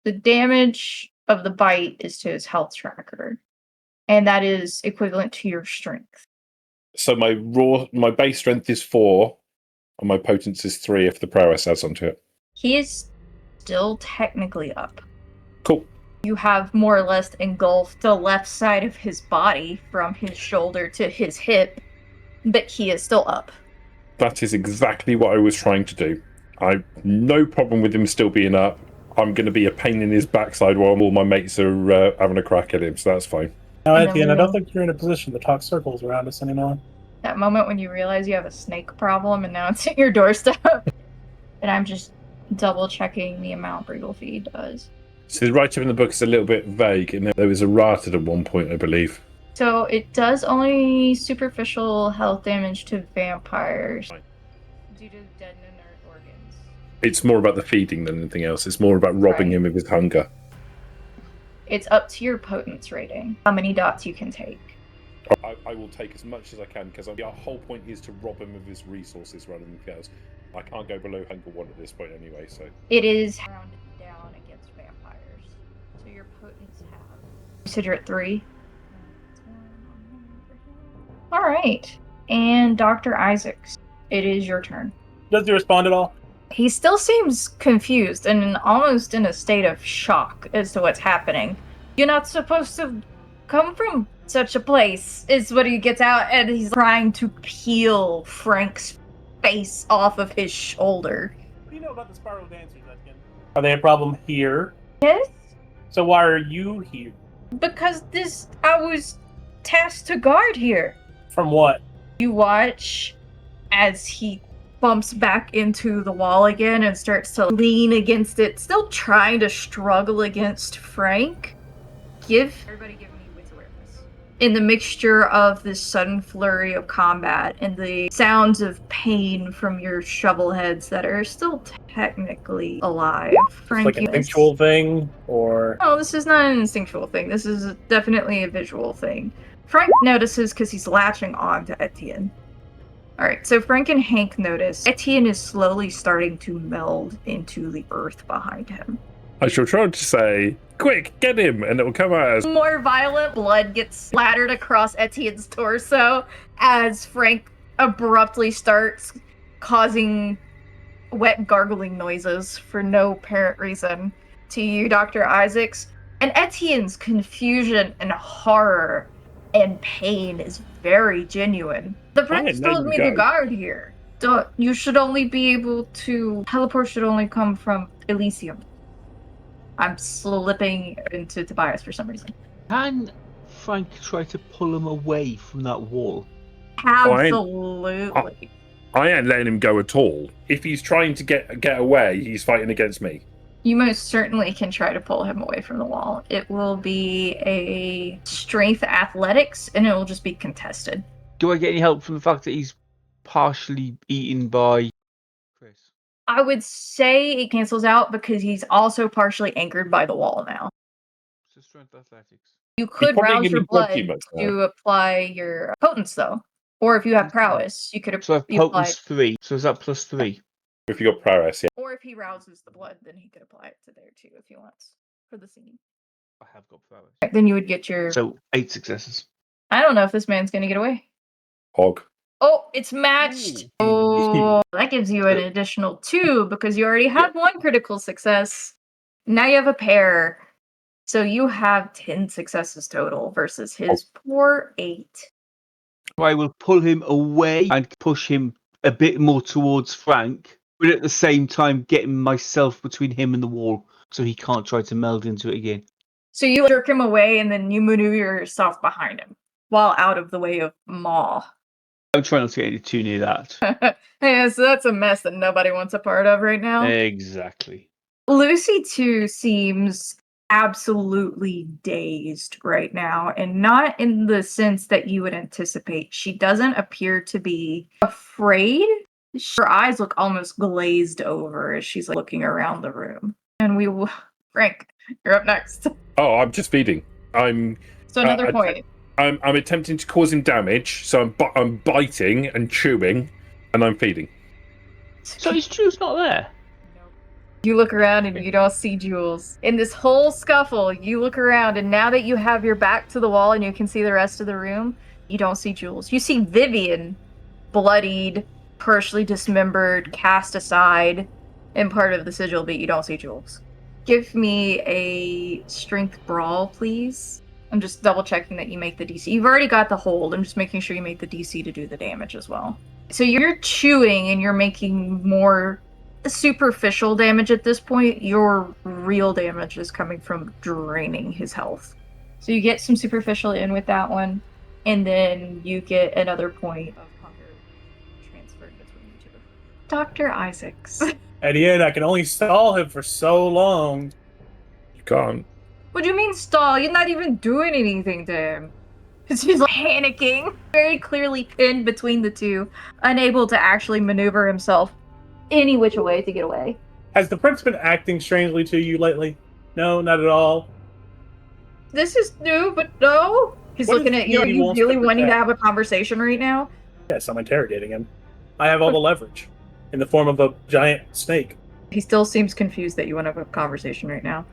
the damage of the bite is to his health tracker, and that is equivalent to your strength. So my base strength is 4, and my potence is 3 if the prowess adds onto it. He is still technically up. Cool. You have more or less engulfed the left side of his body from his shoulder to his hip, but he is still up. That is exactly what I was trying to do. I've no problem with him still being up. I'm going to be a pain in his backside while all my mates are having a crack at him, so that's fine. Now, Etienne, I don't think you're in a position to talk circles around us anymore. That moment when you realize you have a snake problem and now it's at your doorstep. And I'm just double checking the amount Brutal Feed does. So the write-up in the book is a little bit vague, and there was a rotted at one point, I believe. So it does only superficial health damage to vampires due to dead and inert organs. It's more about the feeding than anything else. It's more about robbing him of his hunger. It's up to your potence rating, how many dots you can take. I will take as much as I can, because our whole point is to rob him of his resources rather than anything else. I can't go below hunger 1 at this point anyway, so... It is rounded down against vampires. So your potence have... You said you're at 3? Alright. And Dr. Isaacs, it is your turn. Does he respond at all? He still seems confused and almost in a state of shock as to what's happening. You're not supposed to come from such a place, is what he gets out, and he's trying to peel Frank's face off of his shoulder. What do you know about the spiral dancers, Etienne? Are they a problem here? Yes? So why are you here? Because I was tasked to guard here. From what? You watch as he bumps back into the wall again and starts to lean against it, still trying to struggle against Frank. Everybody give me wits awareness. In the mixture of this sudden flurry of combat and the sounds of pain from your shovelheads that are still technically alive. Frank, like an instinctual thing, or... No, this is not an instinctual thing. This is definitely a visual thing. Frank notices because he's latching on to Etienne. Alright, so Frank and Hank notice Etienne is slowly starting to meld into the earth behind him. I shall try to say, quick, get him, and it will come out as... More violent blood gets splattered across Etienne's torso as Frank abruptly starts causing wet gargling noises for no apparent reason to you, Dr. Isaacs. And Etienne's confusion and horror and pain is very genuine. The prince told me to guard here. You should only be able to... Teleport should only come from Elysium. I'm slipping into Tobias for some reason. Can Frank try to pull him away from that wall? Absolutely. I ain't letting him go at all. If he's trying to get away, he's fighting against me. You most certainly can try to pull him away from the wall. It will be a strength athletics, and it will just be contested. Do I get any help from the fact that he's partially eaten by Chris? I would say it cancels out because he's also partially anchored by the wall now. So strength athletics. You could rouse your blood to apply your potence, though. Or if you have prowess, you could So I have potence 3. So is that plus 3? If you got prowess, yeah. Or if he rouses the blood, then he could apply it to there too if he wants for the scene. I have got prowess. Then you would get your... So 8 successes. I don't know if this man's going to get away. Hog. Oh, it's matched. Oh, that gives you an additional 2 because you already had 1 critical success. Now you have a pair. So you have 10 successes total versus his poor 8. I will pull him away and push him a bit more towards Frank, but at the same time getting myself between him and the wall so he can't try to meld into it again. So you jerk him away and then you maneuver yourself behind him while out of the way of Maw. I'm trying not to get too near that. Yeah, so that's a mess that nobody wants a part of right now. Exactly. Lucy, too, seems absolutely dazed right now, and not in the sense that you would anticipate. She doesn't appear to be afraid. Her eyes look almost glazed over as she's looking around the room. And Frank, you're up next. Oh, I'm just feeding. So another point. I'm attempting to cause him damage, so I'm biting and chewing, and I'm feeding. So his chew's not there? You look around and you don't see Jules. In this whole scuffle, you look around, and now that you have your back to the wall and you can see the rest of the room, you don't see Jules. You see Vivian, bloodied, partially dismembered, cast aside, and part of the sigil, but you don't see Jules. Give me a strength brawl, please. I'm just double checking that you make the DC. You've already got the hold. I'm just making sure you make the DC to do the damage as well. So you're chewing and you're making more superficial damage at this point. Your real damage is coming from draining his health. So you get some superficial in with that one, and then you get another point of hunger transferred between you two. Dr. Isaacs. Etienne, I can only stall him for so long. You can't. What do you mean stall? You're not even doing anything to him. Because he's panicking, very clearly pinned between the two, unable to actually maneuver himself any which way to get away. Has the prince been acting strangely to you lately? No, not at all. This is new, but no. He's looking at you. Are you really wanting to have a conversation right now? Yes, I'm interrogating him. I have all the leverage in the form of a giant snake. He still seems confused that you want to have a conversation right now.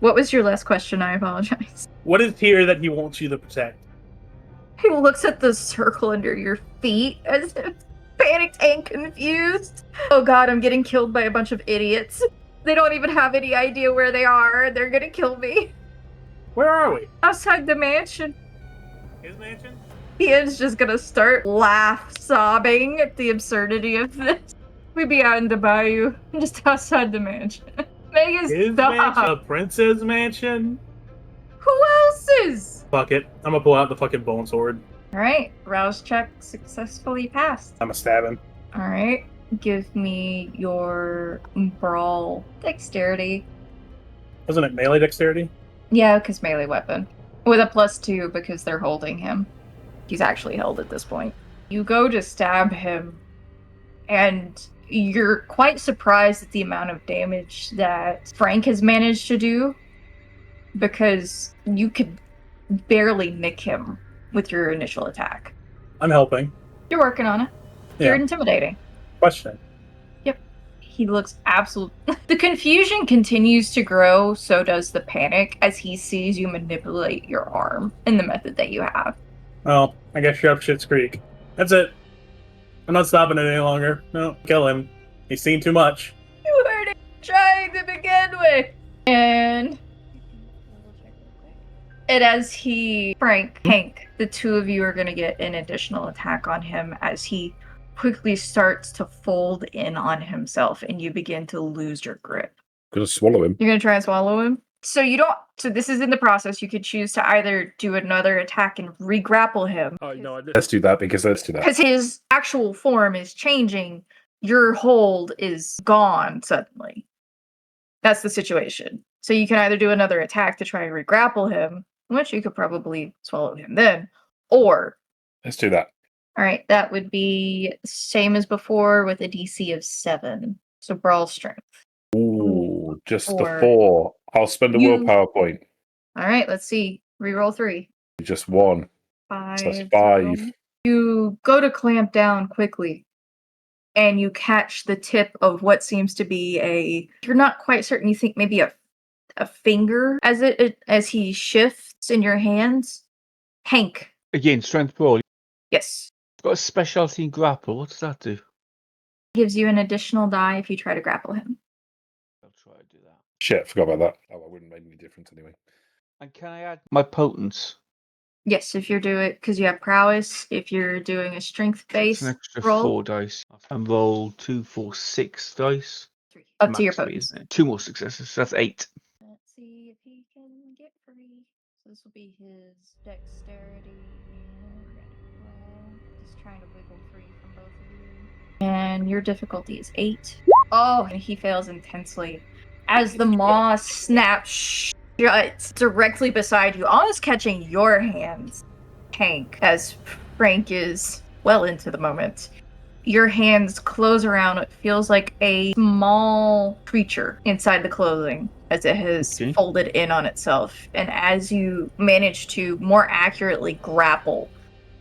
What was your last question? I apologize. What is here that he wants you to protect? He looks at the circle under your feet as if panicked and confused. Oh god, I'm getting killed by a bunch of idiots. They don't even have any idea where they are. They're gonna kill me. Where are we? Outside the mansion. His mansion? Ian's just gonna start sobbing at the absurdity of this. We be out in the bayou, just outside the mansion. Megan, his stop. mansion? The prince's mansion? Who else is? Fuck it. I'm gonna pull out the fucking bone sword. Alright, rouse check successfully passed. I'm gonna stab him. Alright, give me your brawl dexterity. Wasn't it melee dexterity? Yeah, because melee weapon. With a +2 because they're holding him. He's actually held at this point. You go to stab him, and you're quite surprised at the amount of damage that Frank has managed to do, because you could barely nick him with your initial attack. I'm helping. You're working on it. Yeah. You're intimidating. Questioning. Yep. He looks absolutely... The confusion continues to grow, so does the panic, as he sees you manipulate your arm in the method that you have. Well, I guess you're up shit's creek. That's it. I'm not stopping it any longer. No, kill him. He's seen too much. You weren't trying to begin with. And as Hank, the two of you are going to get an additional attack on him as he quickly starts to fold in on himself and you begin to lose your grip. Gonna swallow him. You're going to try and swallow him? So this is in the process. You could choose to either do another attack and re-grapple him. Oh, no, let's do that because Because his actual form is changing. Your hold is gone suddenly. That's the situation. So you can either do another attack to try and re-grapple him, which you could probably swallow him then, or... Let's do that. All right, that would be same as before with a DC of 7. So brawl strength. Ooh, just Or- a 4. I'll spend a willpower point. All right, let's see. Reroll 3. Just 1. 5. So that's 5. You go to clamp down quickly, and you catch the tip of what seems to be you're not quite certain, you think maybe a finger as he shifts in your hands. Hank. Again, strength roll. Yes. Got a specialty in grapple. What does that do? Gives you an additional die if you try to grapple him. I'll try to do that. Shit, forgot about that. Oh, I wouldn't make any difference anyway. And can I add my potence? Yes, if you're doing it because you have prowess. If you're doing a strength-based It's an extra roll, 4 dice. And roll 2, 4, 6 dice. up to your Max speed, potence. isn't it? 2 more successes. That's 8. Let's see if he can get free. So this will be his dexterity. Just trying to wiggle free from both of you. And your difficulty is 8. Oh, and he fails intensely. As the maw snaps shut directly beside you, almost catching your hands, Hank, as Frank is well into the moment. Your hands close around what feels like a small creature inside the clothing as it has folded in on itself. And as you manage to more accurately grapple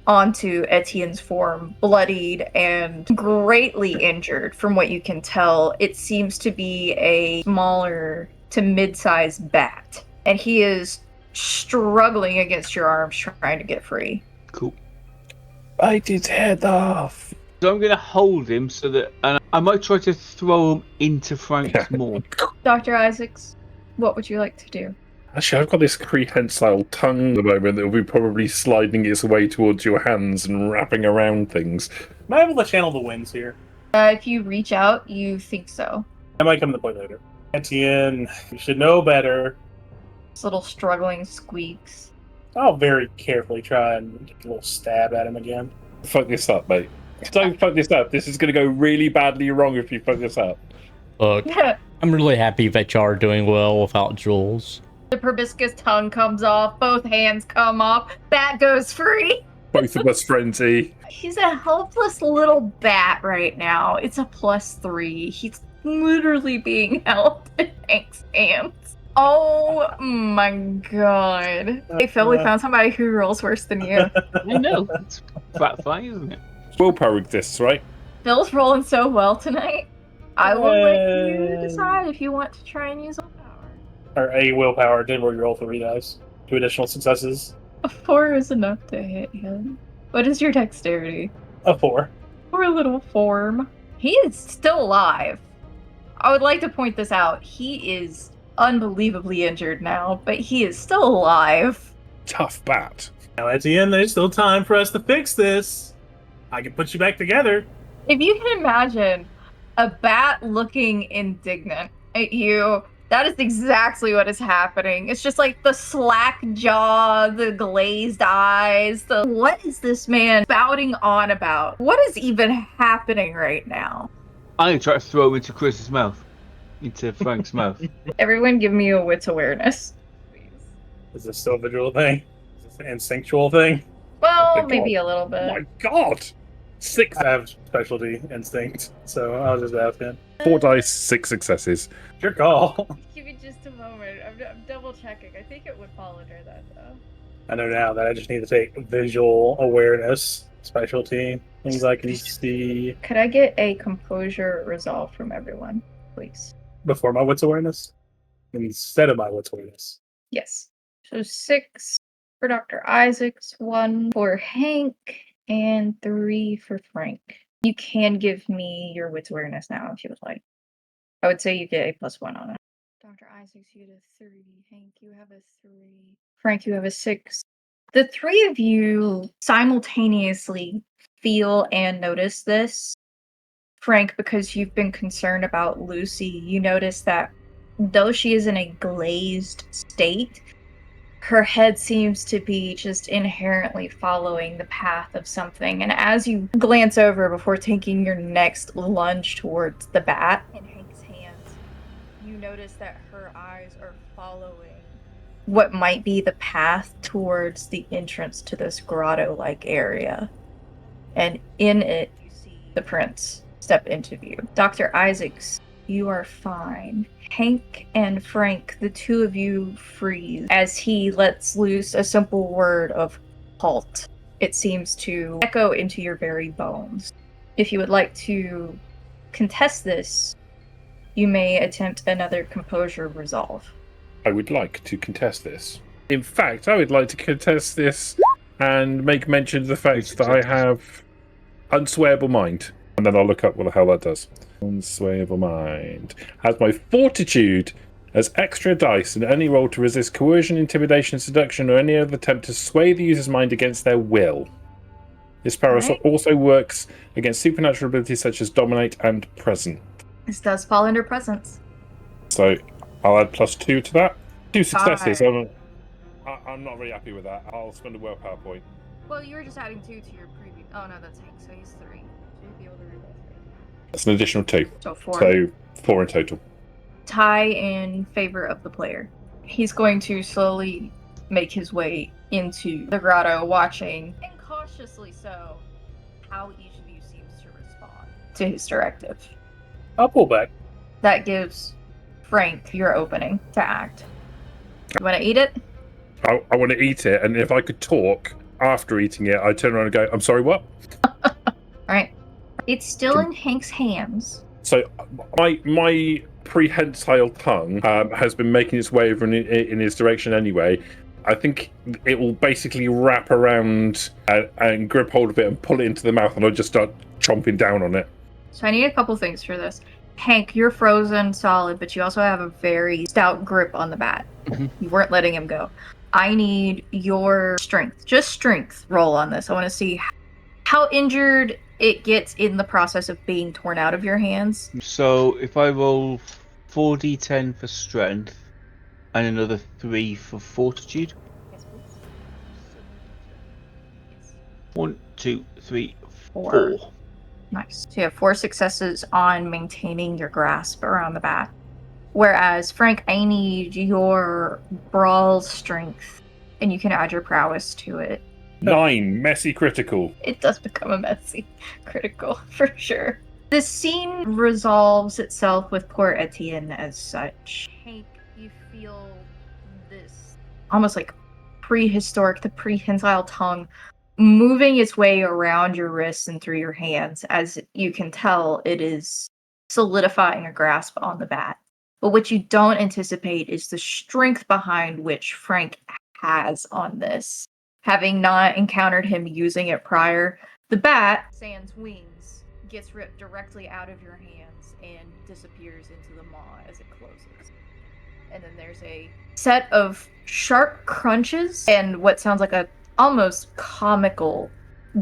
onto Etienne's form, bloodied and greatly injured from what you can tell, it seems to be a smaller to mid-sized bat. And he is struggling against your arms trying to get free. Cool. Bite his head off. So I'm going to hold him so that... And I might try to throw him into Frank's maw. Dr. Isaacs, what would you like to do? Actually, I've got this prehensile tongue at the moment that will be probably sliding its way towards your hands and wrapping around things. Am I able to channel the winds here? If you reach out, you think so. I might come to the point later. Etienne, you should know better. This little struggling squeaks. I'll very carefully try and get a little stab at him again. Fuck this up, mate. Don't fuck this up. This is going to go really badly wrong if you fuck this up. Look, I'm really happy that y'all are doing well without Jules. The proboscis tongue comes off, both hands come off, bat goes free. Both of us frenzy. He's a helpless little bat right now. It's a +3. He's literally being held in Hank's hands. Oh my god. Hey Phil, we found somebody who rolls worse than you. I know. It's flat fine, isn't it? Willpower exists, right? Phil's rolling so well tonight. I will let you decide if you want to try and use willpower. Or a willpower, did roll 3 dice. 2 additional successes. A 4 is enough to hit him. What is your dexterity? A 4. Poor little form. He is still alive. I would like to point this out. He is unbelievably injured now, but he is still alive. Tough bat. Now, Etienne, there's still time for us to fix this. I can put you back together. If you can imagine a bat looking indignant at you, that is exactly what is happening. It's just like the slack jaw, the glazed eyes, what is this man spouting on about? What is even happening right now? I'm going to try to throw him into Chris's mouth. Into Frank's mouth. Everyone give me a wits awareness. Please. Is this still a visual thing? Is this an instinctual thing? Well, Oh my maybe God. a little bit. Oh my god! 6. I have specialty instinct, so I'll just ask him. 4 dice, 6 successes. Your call. Give me just a moment. I'm double checking. I think it would fall under that though. I know now that I just need to take visual awareness specialty. Things I can see Could I get a composure resolve from everyone, please? before my wits awareness instead of my wits awareness. Yes. So 6 for Dr. Isaacs, 1 for Hank, and 3 for Frank. You can give me your wits awareness now if you would like. I would say you get a +1 on it. Dr. Isaacs, you get a 3. Hank, you have a 3. Frank, you have a 6. The three of you simultaneously feel and notice this. Frank, because you've been concerned about Lucy, you notice that though she is in a glazed state, her head seems to be just inherently following the path of something. And as you glance over before taking your next lunge towards the bat in Hank's hands, you notice that her eyes are following what might be the path towards the entrance to this grotto-like area. And in it, you see the prince step into view. Dr. Isaacs, you are fine. Hank and Frank, the two of you freeze as he lets loose a simple word of halt. It seems to echo into your very bones. If you would like to contest this, you may attempt another composure resolve. I would like to contest this. In fact, I would like to contest this and make mention of the fact that I have unswayable mind. And then I'll look up what the hell that does. Unswayable mind. Has my fortitude as extra dice in any roll to resist coercion, intimidation, seduction, or any other attempt to sway the user's mind against their will. This power also works against supernatural abilities such as dominate and present. This does fall under presence. So I'll add +2 to that. 2 successes. I'm not really happy with that. I'll spend a willpower point. Well, you were just adding 2 to your previous. Oh no, that's Hank, so he's 3. So you'd be able to reroll 3. That's an additional 2. So 4. So 4 in total. Tie in favor of the player. He's going to slowly make his way into the grotto, watching, and cautiously so, how each of you seems to respond to his directive. I'll pull back. That gives Frank your opening to act. You want to eat it? I want to eat it, and if I could talk after eating it, I'd turn around and go, I'm sorry, what? Alright. It's still in Hank's hands. So my prehensile tongue has been making its way over in his direction anyway. I think it will basically wrap around and grip hold of it and pull it into the mouth, and I'll just start chomping down on it. So I need a couple things for this. Hank, you're frozen solid, but you also have a very stout grip on the bat. Mm-hmm. You weren't letting him go. I need your strength. Just strength roll on this. I want to see how injured it gets in the process of being torn out of your hands. So if I roll 4d10 for strength and another 3 for fortitude. Yes, please. 1, 2, 3, 4. 4. Nice. So you have 4 successes on maintaining your grasp around the bat. Whereas, Frank, I need your brawl strength, and you can add your prowess to it. 9, messy critical. It does become a messy critical, for sure. The scene resolves itself with poor Etienne as such. Hank, you feel this almost like prehistoric, the prehensile tongue moving its way around your wrists and through your hands. As you can tell, it is solidifying a grasp on the bat. But what you don't anticipate is the strength behind which Frank has on this. Having not encountered him using it prior, the bat, sans wings, gets ripped directly out of your hands and disappears into the maw as it closes. And then there's a set of sharp crunches and what sounds like a almost comical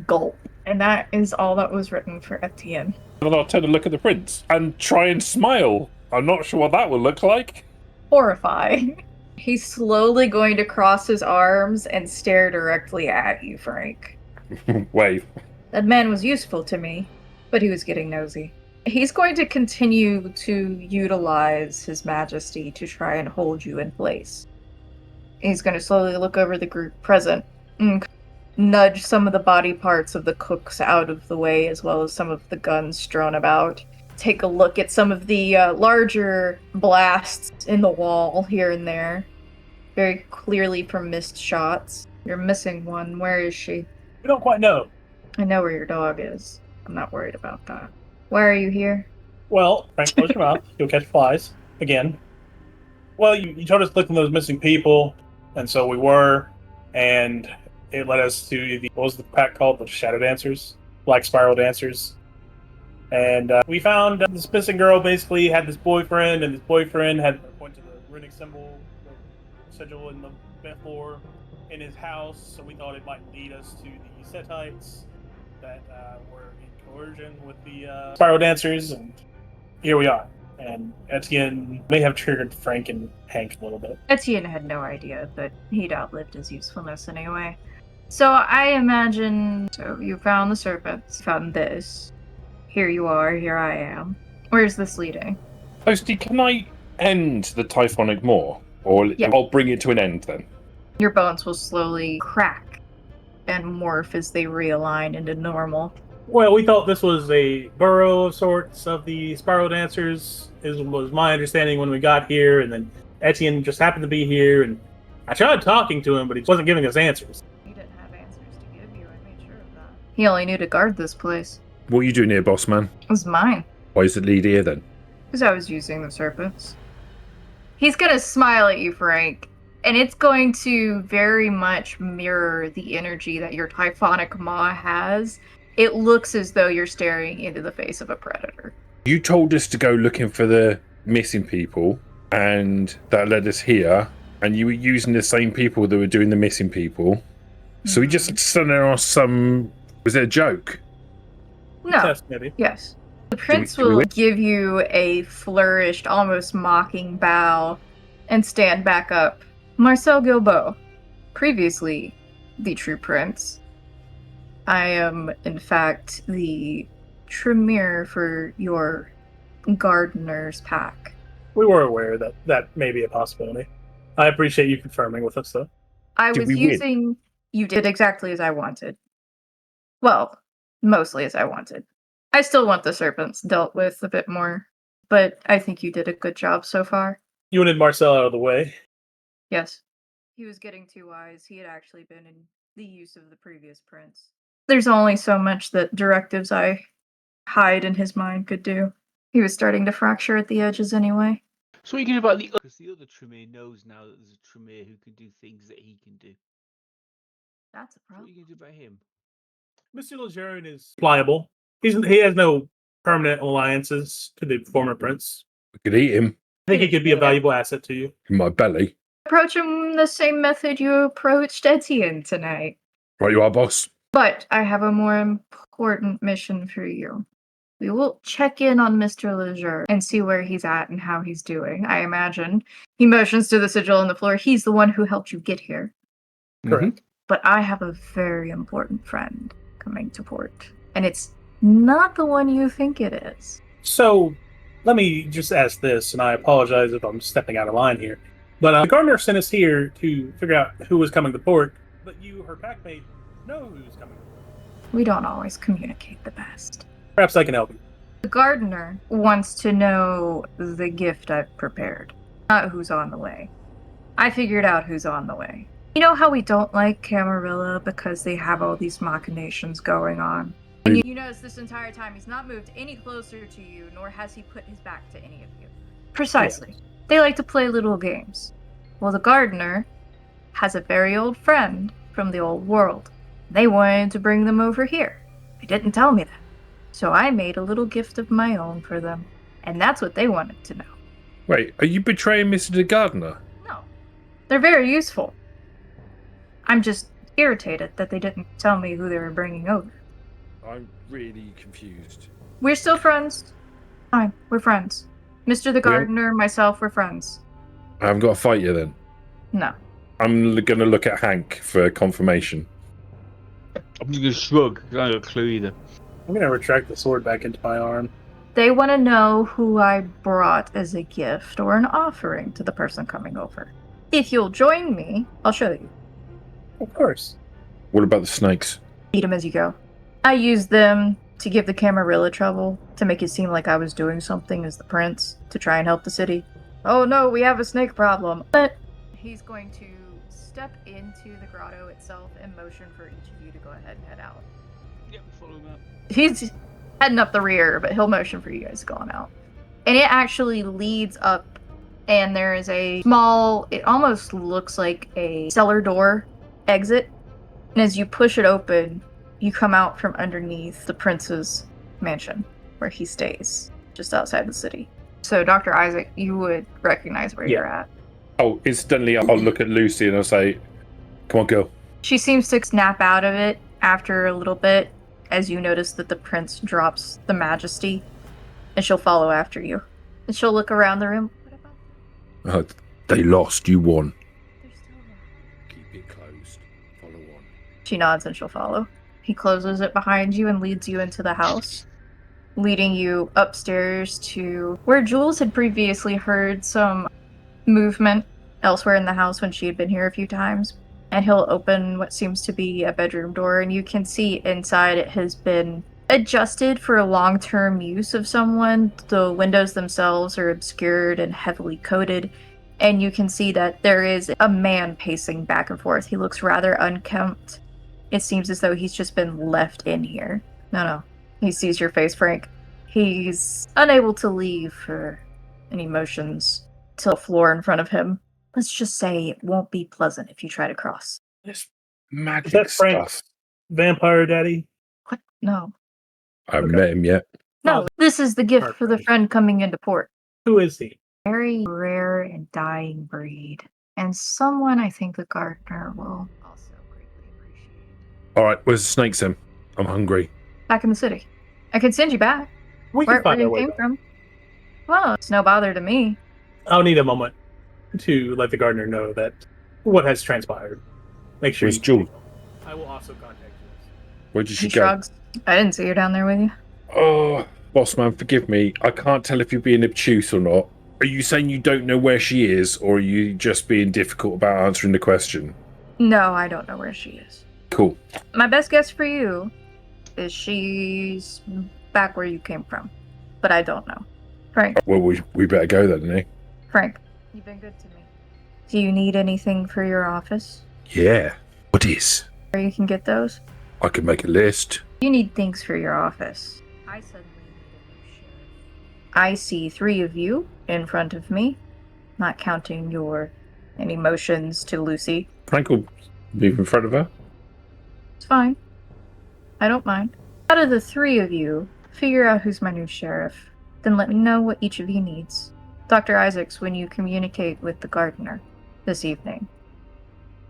gulp. And that is all that was written for Etienne. And then I'll turn and look at the prince and try and smile. I'm not sure what that will look like. Horrifying. He's slowly going to cross his arms and stare directly at you, Frank. Wave. That man was useful to me, but he was getting nosy. He's going to continue to utilize his majesty to try and hold you in place. He's going to slowly look over the group present and nudge some of the body parts of the cooks out of the way, as well as some of the guns strewn about. Take a look at some of the larger blasts in the wall here and there. Very clearly from missed shots. You're missing one. Where is she? We don't quite know. I know where your dog is. I'm not worried about that. Why are you here? Well, Frank, close your mouth. You'll catch flies. Again. Well, you told us to look for those missing people, and so we were, and it led us to what was the pack called? The Shadow Dancers? Black Spiral Dancers. And we found this missing girl basically had this boyfriend, and this boyfriend had pointed to the runic symbol, the sigil in the fifth floor in his house. So we thought it might lead us to the Setites that were in coercion with the spiral dancers, and here we are. And Etienne may have triggered Frank and Hank a little bit. Etienne had no idea, but he'd outlived his usefulness anyway. So I imagine, so you found the serpents, found this. Here you are, here I am. Where's this leading? Posty, can I end the Typhonic Maw? Or Yeah. I'll bring it to an end then. Your bones will slowly crack and morph as they realign into normal. Well, we thought this was a burrow of sorts of the spiral dancers, was my understanding when we got here, and then Etienne just happened to be here, and I tried talking to him, but he wasn't giving us answers. He didn't have answers to give you, I made sure of that. He only knew to guard this place. What are you doing here, boss man? It was mine, Why is it lead here then? because I was using the serpents. He's gonna smile at you, Frank, and it's going to very much mirror the energy that your Typhonic Maw has. It looks as though you're staring into the face of a predator. You told us to go looking for the missing people, and that led us here, and you were using the same people that were doing the missing people. So we just sent there on some... Was it a joke? No. Test, maybe. Yes. The prince do we will win? give you a flourished, almost mocking bow and stand back up. Marcel Gilbeau, previously the true prince. I am, in fact, the Tremere for your gardener's pack. We were aware that that may be a possibility. I appreciate you confirming with us, though. I Did was we win? using... You did exactly as I wanted. Well, mostly as I wanted. I still want the serpents dealt with a bit more, but I think you did a good job so far. You wanted Marcel out of the way. Yes. He was getting too wise. He had actually been in the use of the previous prince. There's only so much that directives I hide in his mind could do. He was starting to fracture at the edges anyway. So what are you going to do about the... Because the other Tremere knows now that there's a Tremere who can do things that he can do. That's a So what are problem. you going to do about him? Mr. Lejeune is pliable. He has no permanent alliances to the former prince. We could eat him I think he could be a valuable asset to you. in my belly. Approach him the same method you approached Etienne tonight. Right you are, boss. But I have a more important mission for you. We will check in on Mr. Lejeune and see where he's at and how he's doing. I imagine. He motions to the sigil on the floor. He's the one who helped you get here. Correct. But I have a very important friend coming to port. And it's not the one you think it is. So, let me just ask this, and I apologize if I'm stepping out of line here. But the gardener sent us here to figure out who was coming to port, but you, her packmate, know who's coming to port. We don't always communicate the best. Perhaps I can help you. The gardener wants to know the gift I've prepared, not who's on the way. I figured out who's on the way. You know how we don't like Camarilla because they have all these machinations going on? And you notice this entire time he's not moved any closer to you, nor has he put his back to any of you. Precisely. Yes. They like to play little games. Well, the gardener has a very old friend from the old world. They wanted to bring them over here. They didn't tell me that. So I made a little gift of my own for them. And that's what they wanted to know. Wait, are you betraying Mr. the Gardener? No. They're very useful. I'm just irritated that they didn't tell me who they were bringing over. I'm really confused. We're still friends. Fine, we're friends. Mr. the Gardener, myself, we're friends. I haven't got to fight you then. No. I'm going to look at Hank for confirmation. I'm just going to shrug. I don't have a clue either. I'm going to retract the sword back into my arm. They want to know who I brought as a gift or an offering to the person coming over. If you'll join me, I'll show you. Of course. What about the snakes? Eat them as you go. I used them to give the Camarilla trouble, to make it seem like I was doing something as the prince, to try and help the city. Oh no, we have a snake problem. But he's going to step into the grotto itself and motion for each of you to go ahead and head out. Yep, follow him out. He's heading up the rear, but he'll motion for you guys going out. And it actually leads up, and there is a small, it almost looks like a cellar door exit. And as you push it open, you come out from underneath the prince's mansion. where he stays, just outside the city. So, Dr. Isaac, you would recognize where you're at. Oh, instantly I'll look at Lucy and I'll say, come on, girl. She seems to snap out of it after a little bit, as you notice that the prince drops the majesty, and she'll follow after you. And she'll look around the room. What about They lost, you won. They're still there. Keep it closed. Follow on. She nods and she'll follow. He closes it behind you and leads you into the house, leading you upstairs to where Jules had previously heard some movement elsewhere in the house when she had been here a few times. And he'll open what seems to be a bedroom door, and you can see inside it has been adjusted for long-term use of someone. The windows themselves are obscured and heavily coated, and you can see that there is a man pacing back and forth. He looks rather unkempt. It seems as though he's just been left in here. No. He sees your face, Frank. He's unable to leave for any motions to the floor in front of him. Let's just say it won't be pleasant if you try to cross. This magic Is that Frank's stuff. vampire daddy? What? No. I haven't met him yet. No, this is the gift for the friend coming into port. Who is he? Very rare and dying breed. And someone I think the gardener will also greatly appreciate. All right, where's the snakes then? I'm hungry. Back in the city. I could send you back. We Where can find our you way came back. from. Well, it's no bother to me. I'll need a moment to let the gardener know that what has transpired. Make sure Where's Jules? I will also contact you. Where did she He go? shrugs. I didn't see her down there with you. Oh, boss man, forgive me. I can't tell if you're being obtuse or not. Are you saying you don't know where she is, or are you just being difficult about answering the question? No, I don't know where she is. Cool. My best guess for you is she's back where you came from. But I don't know. Frank, Well, we better go then, eh? Frank, you've been good to me. Do you need anything for your office? Yeah. What is? Where you can get those? I can make a list. You need things for your office. I suddenly need a new sheriff. I see 3 of you in front of me, not counting your any motions to Lucy. Frank will move in front of her. It's fine. I don't mind. Out of the 3 of you, figure out who's my new sheriff. Then let me know what each of you needs. Dr. Isaacs, when you communicate with the gardener this evening,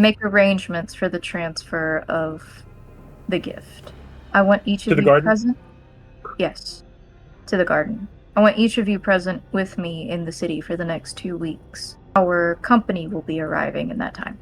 make arrangements for the transfer of the gift. I want each of you present. Yes, to the garden. I want each of you present with me in the city for the next 2 weeks. Our company will be arriving in that time.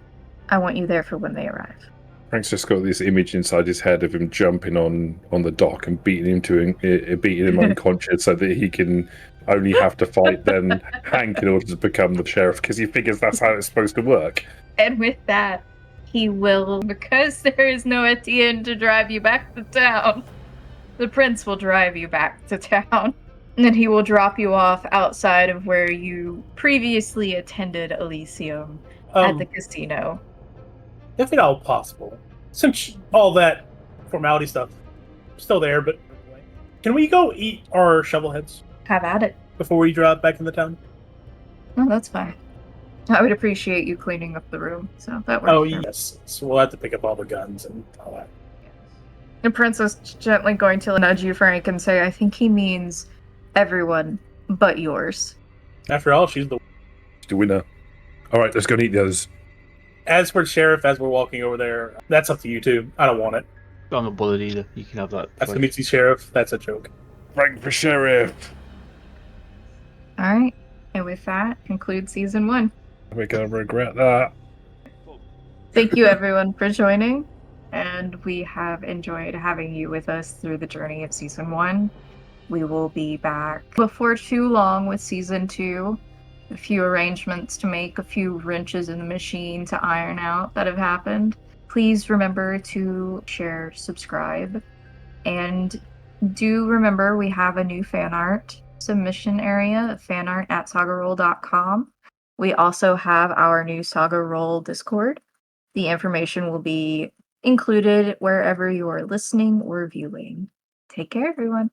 I want you there for when they arrive. Frank's just got this image inside his head of him jumping on the dock and beating him unconscious so that he can only have to fight then Hank in order to become the sheriff, because he figures that's how it's supposed to work. And with that, he will, because there is no Etienne to drive you back to town, the prince will drive you back to town. And he will drop you off outside of where you previously attended Elysium at the casino. If at all possible, since all that formality stuff is still there, but can we go eat our shovelheads Have at it. before we drive back into town? No, that's fine. I would appreciate you cleaning up the room, so that works. Oh, for me. yes. So we'll have to pick up all the guns and all that. The prince is gently going to nudge you, Frank, and say, I think he means everyone but yours. After all, she's the... The winner. All right, let's go and eat the others. As for the sheriff, as we're walking over there, that's up to you two. I don't want it. I'm not bothered either. You can have that. That's the Mitzi sheriff. That's a joke. Frank for sheriff. Alright, and with that, concludes season 1. We're going to regret that. Thank you everyone for joining, and we have enjoyed having you with us through the journey of season 1. We will be back before too long with season 2. A few arrangements to make, a few wrenches in the machine to iron out that have happened. Please remember to share, subscribe, and do remember we have a new fan art submission area, fanart at sagarole.com. We also have our new Saga Role Discord. The information will be included wherever you are listening or viewing. Take care, everyone.